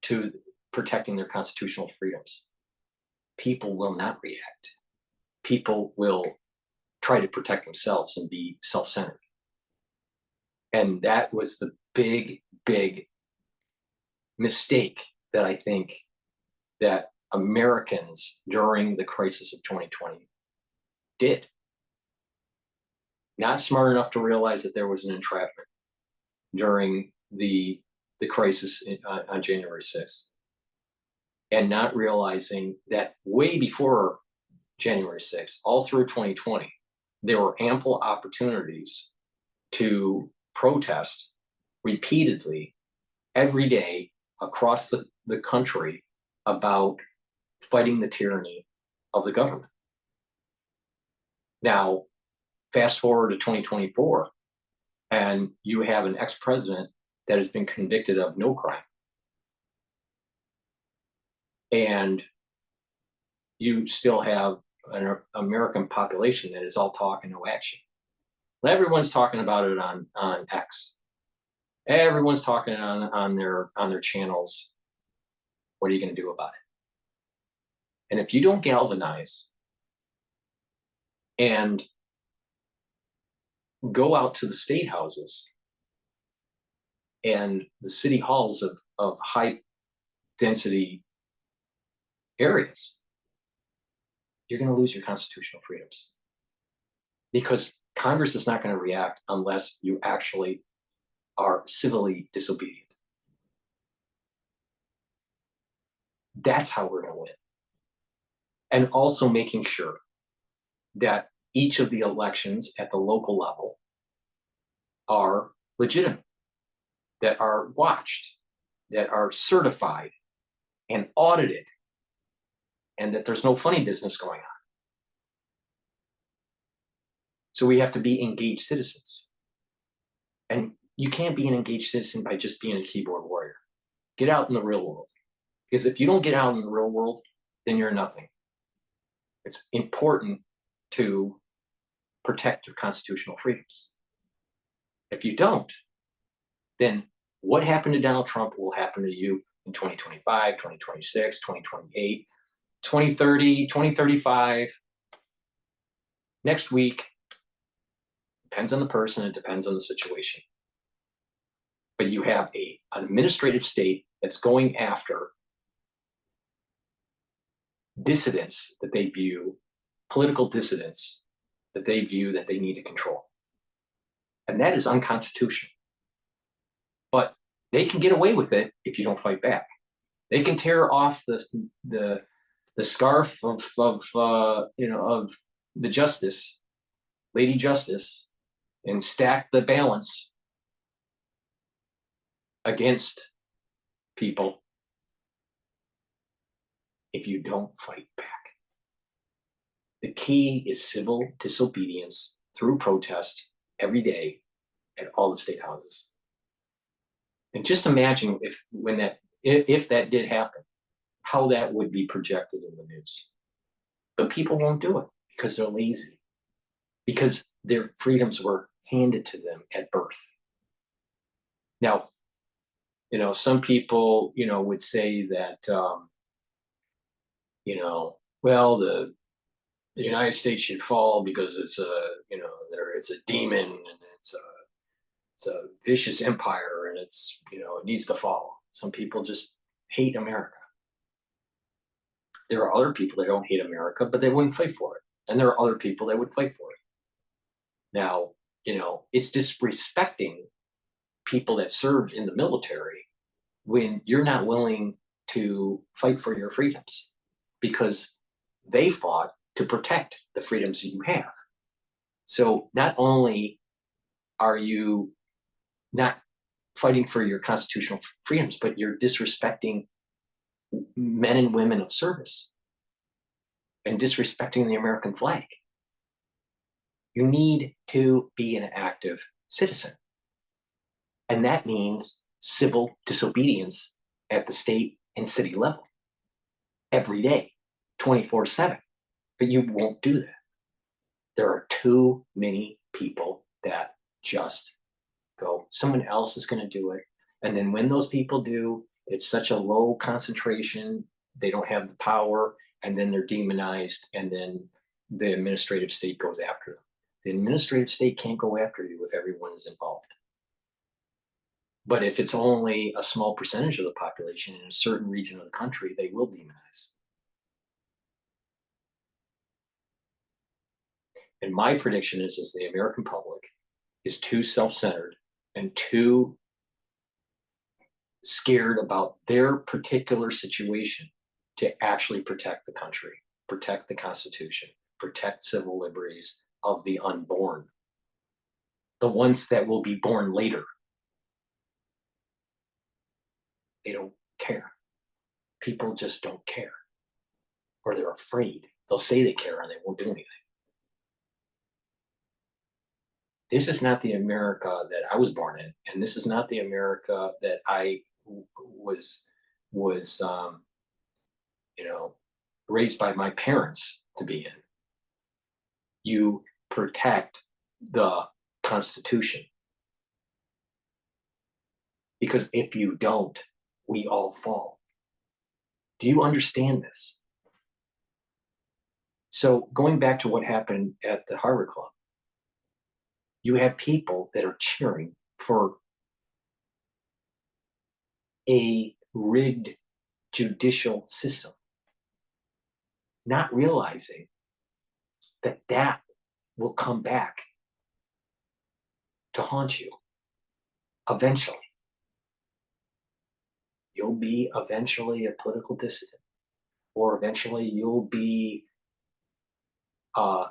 Speaker 1: to protecting their constitutional freedoms. People will not react. People will try to protect themselves and be self-centered. And that was the big, big mistake that I think that Americans during the crisis of 2020 did. Not smart enough to realize that there was an entrapment during the crisis on January 6th. And not realizing that way before January 6th, all through 2020, there were ample opportunities to protest repeatedly every day across the country about fighting the tyranny of the government. Now, fast forward to 2024, and you have an ex-president that has been convicted of no crime. And you still have an American population that is all talk and no action. Everyone's talking about it on X. Everyone's talking on their channels. What are you going to do about it? And if you don't galvanize and go out to the state houses and the city halls of high density areas, you're going to lose your constitutional freedoms, because Congress is not going to react unless you actually are civilly disobedient. That's how we're going to win. And also making sure that each of the elections at the local level are legitimate, that are watched, that are certified and audited, and that there's no funny business going on. So we have to be engaged citizens. And you can't be an engaged citizen by just being a keyboard warrior. Get out in the real world. Because if you don't get out in the real world, then you're nothing. It's important to protect your constitutional freedoms. If you don't, then what happened to Donald Trump will happen to you in 2025, 2026, 2028, 2030, 2035. Next week. Depends on the person, it depends on the situation. But you have an administrative state that's going after dissidents that they view, political dissidents that they view that they need to control. And that is unconstitutional. But they can get away with it if you don't fight back. They can tear off the scarf of the justice, Lady Justice, and stack the balance against people if you don't fight back. The key is civil disobedience through protest every day at all the state houses. And just imagine if that did happen, how that would be projected in the news. But people won't do it because they're lazy, because their freedoms were handed to them at birth. Now, some people, would say that, well, the United States should fall because it's a demon and it's a vicious empire and it needs to fall. Some people just hate America. There are other people that don't hate America, but they wouldn't fight for it. And there are other people that would fight for it. Now, it's disrespecting people that served in the military when you're not willing to fight for your freedoms, because they fought to protect the freedoms that you have. So not only are you not fighting for your constitutional freedoms, but you're disrespecting men and women of service and disrespecting the American flag. You need to be an active citizen. And that means civil disobedience at the state and city level every day, 24/7. But you won't do that. There are too many people that just go, someone else is going to do it. And then when those people do, it's such a low concentration, they don't have the power, and then they're demonized, and then the administrative state goes after them. The administrative state can't go after you if everyone is involved. But if it's only a small percentage of the population in a certain region of the country, they will demonize. And my prediction is the American public is too self-centered and too scared about their particular situation to actually protect the country, protect the Constitution, protect civil liberties of the unborn, the ones that will be born later. They don't care. People just don't care, or they're afraid. They'll say they care and they won't do anything. This is not the America that I was born in, and this is not the America that I was you know, raised by my parents to be in. You protect the Constitution, because if you don't, we all fall. Do you understand this? So going back to what happened at the Harvard Club, you have people that are cheering for a rigged judicial system, not realizing that that will come back to haunt you eventually. You'll be eventually a political dissident, or eventually you'll be no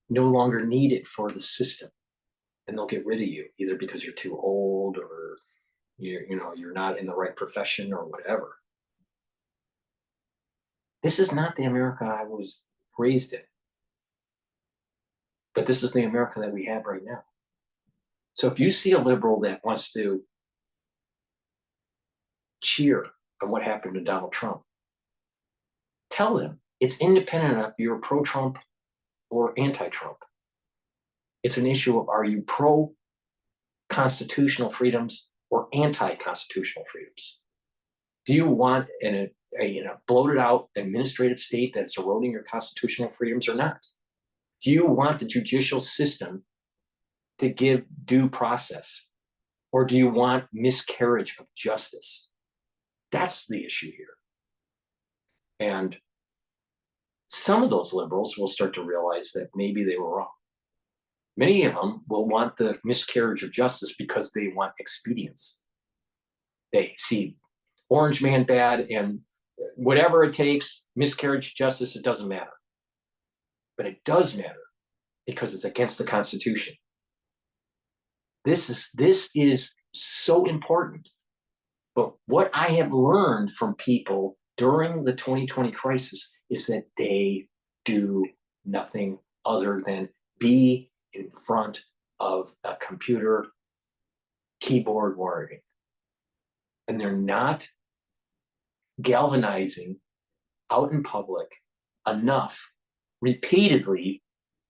Speaker 1: longer needed for the system, and they'll get rid of you either because you're too old, or you're not in the right profession, or whatever. This is not the America I was raised in, but this is the America that we have right now. So if you see a liberal that wants to cheer on what happened to Donald Trump, tell them it's independent of if you're pro-Trump or anti-Trump. It's an issue of, are you pro-constitutional freedoms or anti-constitutional freedoms? Do you want a bloated out administrative state that's eroding your constitutional freedoms or not? Do you want the judicial system to give due process, or do you want miscarriage of justice? That's the issue here. And some of those liberals will start to realize that maybe they were wrong. Many of them will want the miscarriage of justice because they want expedience. They see Orange Man bad, and whatever it takes, miscarriage of justice, it doesn't matter. But it does matter because it's against the Constitution. This is so important. But what I have learned from people during the 2020 crisis is that they do nothing other than be in front of a computer keyboard warrior. And they're not galvanizing out in public enough repeatedly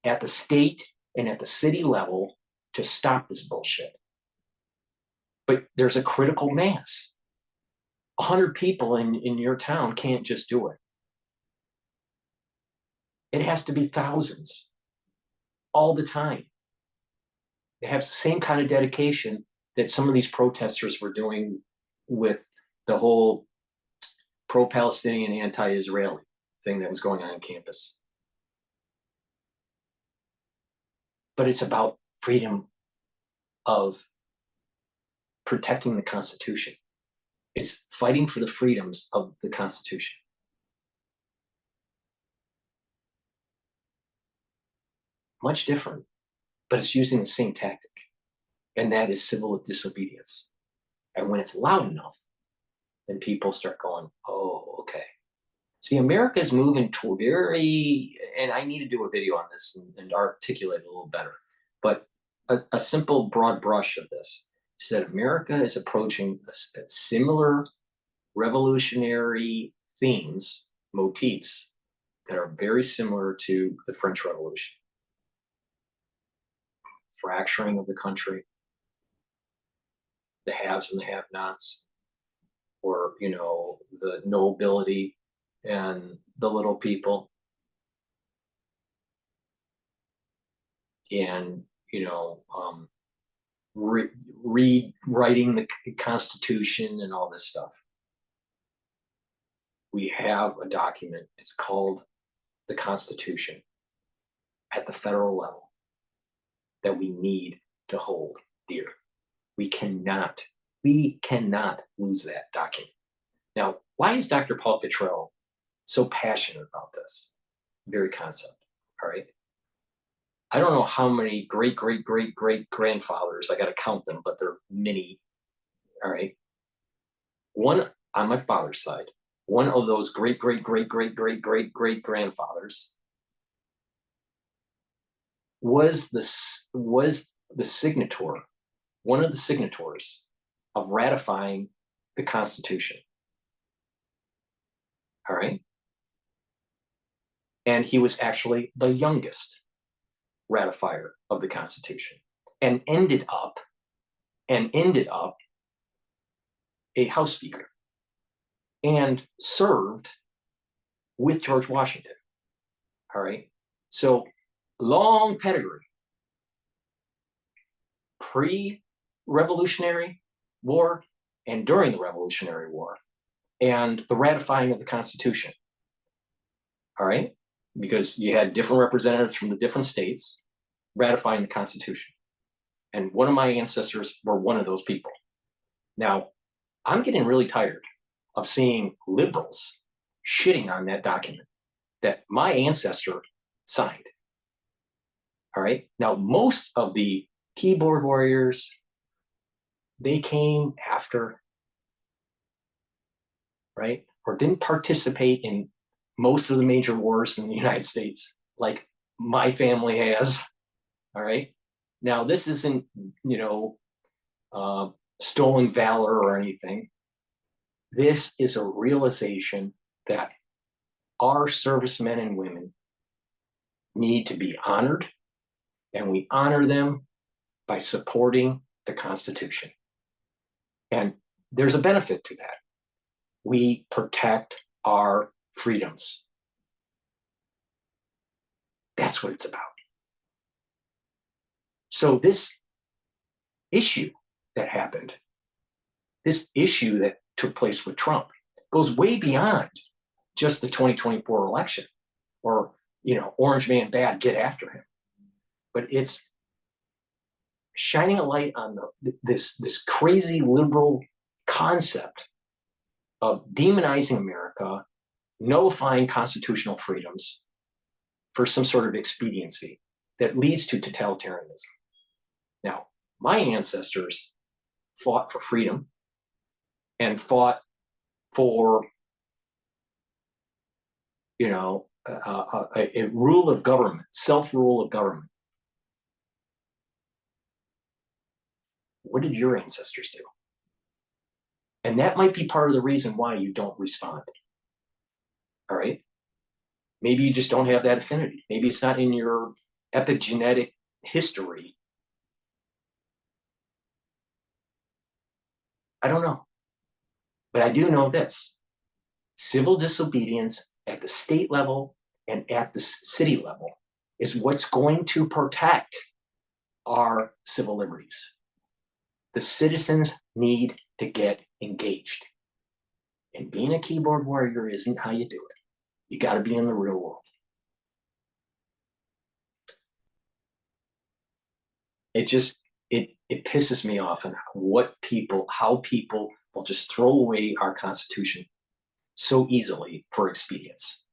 Speaker 1: at the state and at the city level to stop this bullshit. But there's a critical mass. 100 people in your town can't just do it. It has to be thousands all the time. They have the same kind of dedication that some of these protesters were doing with the whole pro-Palestinian, anti-Israeli thing that was going on campus. But it's about freedom of protecting the Constitution. It's fighting for the freedoms of the Constitution. Much different, but it's using the same tactic, and that is civil disobedience. And when it's loud enough, then people start going, oh, okay. See, America is moving toward and I need to do a video on this and articulate it a little better, but a simple broad brush of this is that America is approaching a similar revolutionary themes, motifs, that are very similar to the French Revolution. Fracturing of the country, the haves and the have-nots, or the nobility and the little people, and rewriting the Constitution and all this stuff. We have a document. It's called the Constitution at the federal level that we need to hold dear. We cannot lose that document. Now, why is Dr. Paul Cottrell so passionate about this very concept? All right. I don't know how many great grandfathers, I got to count them, but they're many. All right. One on my father's side, one of those great grandfathers was the signator, one of the signatories of ratifying the Constitution. All right. And he was actually the youngest ratifier of the Constitution, and ended up a House Speaker and served with George Washington. All right. So long pedigree, pre-Revolutionary War and during the Revolutionary War, and the ratifying of the Constitution. All right. Because you had different representatives from the different states ratifying the Constitution. And one of my ancestors were one of those people. Now, I'm getting really tired of seeing liberals shitting on that document that my ancestor signed. All right. Now, most of the keyboard warriors, they came after, right? Or didn't participate in most of the major wars in the United States, like my family has. All right. Now, this isn't, stolen valor or anything. This is a realization that our servicemen and women need to be honored, and we honor them by supporting the Constitution. And there's a benefit to that. We protect our freedoms. That's what it's about. So this issue that happened, this issue that took place with Trump, goes way beyond just the 2024 election, or, orange man bad, get after him. But it's shining a light on this crazy liberal concept of demonizing America, nullifying constitutional freedoms for some sort of expediency that leads to totalitarianism. Now, my ancestors fought for freedom and fought for, a rule of government, self-rule of government. What did your ancestors do? And that might be part of the reason why you don't respond. All right. Maybe you just don't have that affinity. Maybe it's not in your epigenetic history. I don't know. But I do know this: civil disobedience at the state level and at the city level is what's going to protect our civil liberties. The citizens need to get engaged. And being a keyboard warrior isn't how you do it. You got to be in the real world. It pisses me off on how people will just throw away our Constitution so easily for expedience.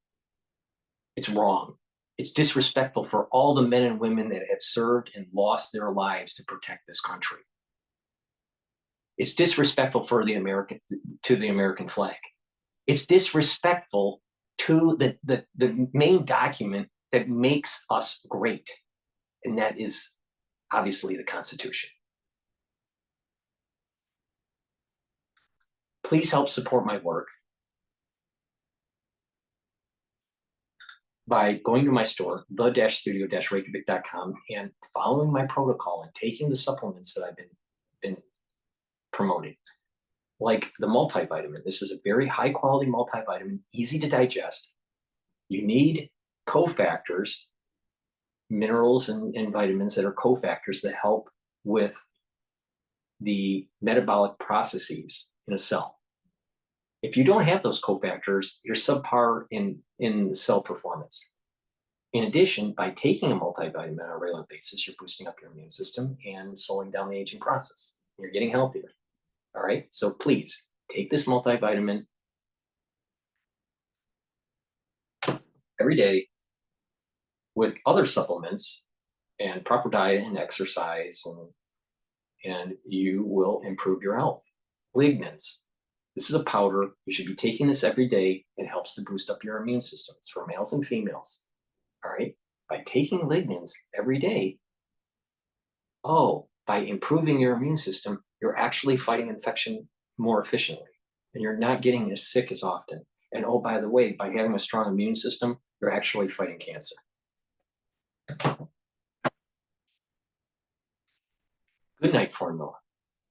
Speaker 1: It's wrong. It's disrespectful for all the men and women that have served and lost their lives to protect this country. It's disrespectful to the American flag. It's disrespectful to the main document that makes us great, and that is obviously the Constitution. Please help support my work by going to my store, the-studio-reykjavik.com, and following my protocol and taking the supplements that I've been promoting, like the multivitamin. This is a very high quality multivitamin, easy to digest. You need cofactors, minerals and vitamins that are cofactors that help with the metabolic processes in a cell. If you don't have those cofactors, you're subpar in cell performance. In addition, by taking a multivitamin on a regular basis, you're boosting up your immune system and slowing down the aging process. You're getting healthier. All right. So please take this multivitamin every day with other supplements and proper diet and exercise, and you will improve your health. Lignans. This is a powder. You should be taking this every day. It helps to boost up your immune system. It's for males and females. All right. By taking lignans every day, oh, by improving your immune system, you're actually fighting infection more efficiently and you're not getting as sick as often. And oh, by the way, by having a strong immune system, you're actually fighting cancer. Good night formula.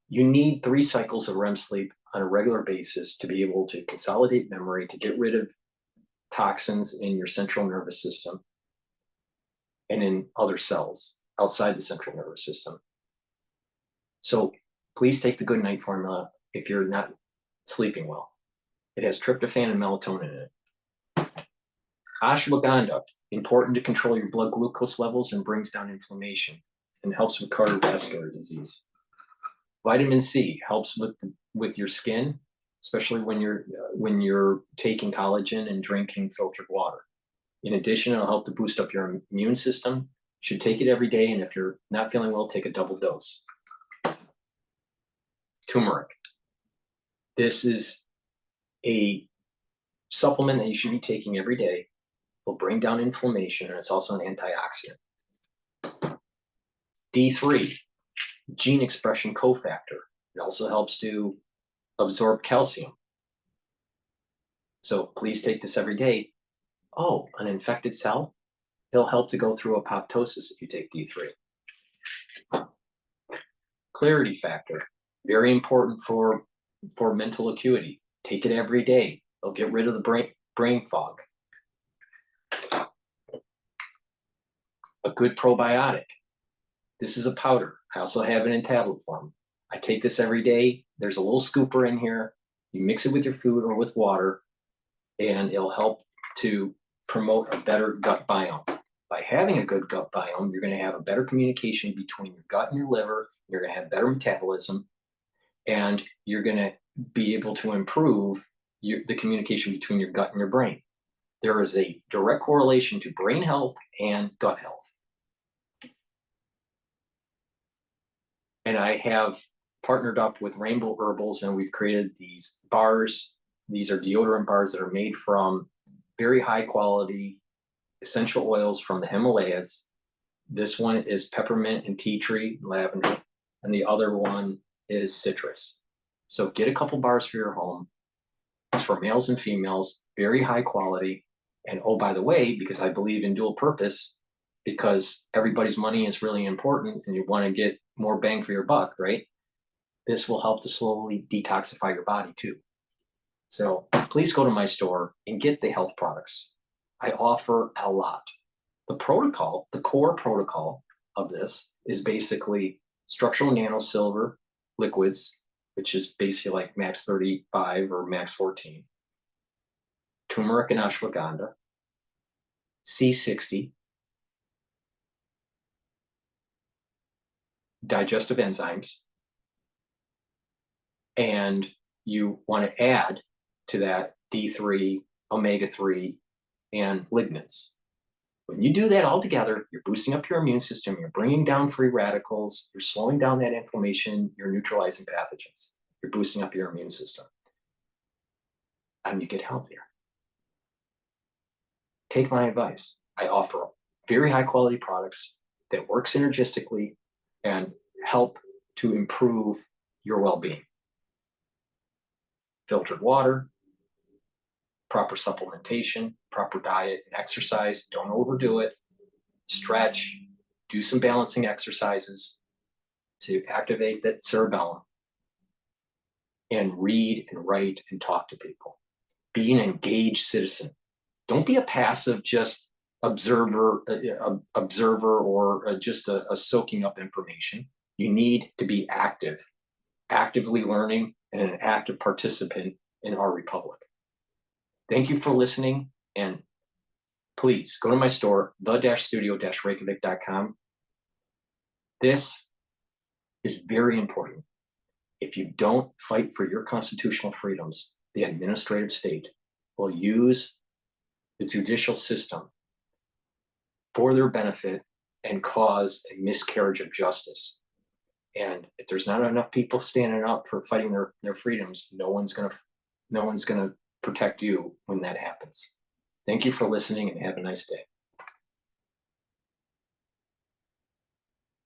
Speaker 1: You need 3 cycles of REM sleep on a regular basis to be able to consolidate memory, to get rid of toxins in your central nervous system and in other cells outside the central nervous system. So please take the good night formula if you're not sleeping well. It has tryptophan and melatonin in it. Ashwagandha, important to control your blood glucose levels and brings down inflammation and helps with cardiovascular disease. Vitamin C helps with your skin, especially when you're taking collagen and drinking filtered water. In addition, it'll help to boost up your immune system. You should take it every day, and if you're not feeling well, take a double dose. Turmeric. This is a supplement that you should be taking every day. It will bring down inflammation, and it's also an antioxidant. D3, gene expression cofactor. It also helps to absorb calcium. So please take this every day. Oh, an infected cell? It'll help to go through apoptosis if you take D3. Clarity factor, very important for mental acuity. Take it every day. It'll get rid of the brain fog. A good probiotic. This is a powder. I also have it in tablet form. I take this every day. There's a little scooper in here. You mix it with your food or with water, and it'll help to promote a better gut biome. By having a good gut biome, you're going to have a better communication between your gut and your liver. You're going to have better metabolism, and you're going to be able to improve the communication between your gut and your brain. There is a direct correlation to brain health and gut health. And I have partnered up with Rainbow Herbals, and we've created these bars. These are deodorant bars that are made from very high quality essential oils from the Himalayas. This one is peppermint and tea tree, lavender, and the other one is citrus. So get a couple bars for your home. It's for males and females, very high quality. And oh, by the way, because I believe in dual purpose, because everybody's money is really important and you want to get more bang for your buck, right? This will help to slowly detoxify your body too. So please go to my store and get the health products. I offer a lot. The protocol, the core protocol of this is basically structural nanosilver liquids, which is basically like max 35 or max 14, turmeric and ashwagandha, C60, digestive enzymes, and you want to add to that D3, omega-3, and lignans. When you do that all together, you're boosting up your immune system, you're bringing down free radicals, you're slowing down that inflammation, you're neutralizing pathogens, you're boosting up your immune system, and you get healthier. Take my advice. I offer very high quality products that work synergistically and help to improve your well-being. Filtered water, proper supplementation, proper diet and exercise. Don't overdo it. Stretch, do some balancing exercises to activate that cerebellum, and read and write and talk to people. Be an engaged citizen. Don't be a passive just observer or just a soaking up information. You need to be active, actively learning, and an active participant in our republic. Thank you for listening, and please go to my store, the-studio-reykjavik.com. This is very important. If you don't fight for your constitutional freedoms, the administrative state will use the judicial system for their benefit and cause a miscarriage of justice. And if there's not enough people standing up for fighting their freedoms, no one's gonna protect you when that happens. Thank you for listening and have a nice day.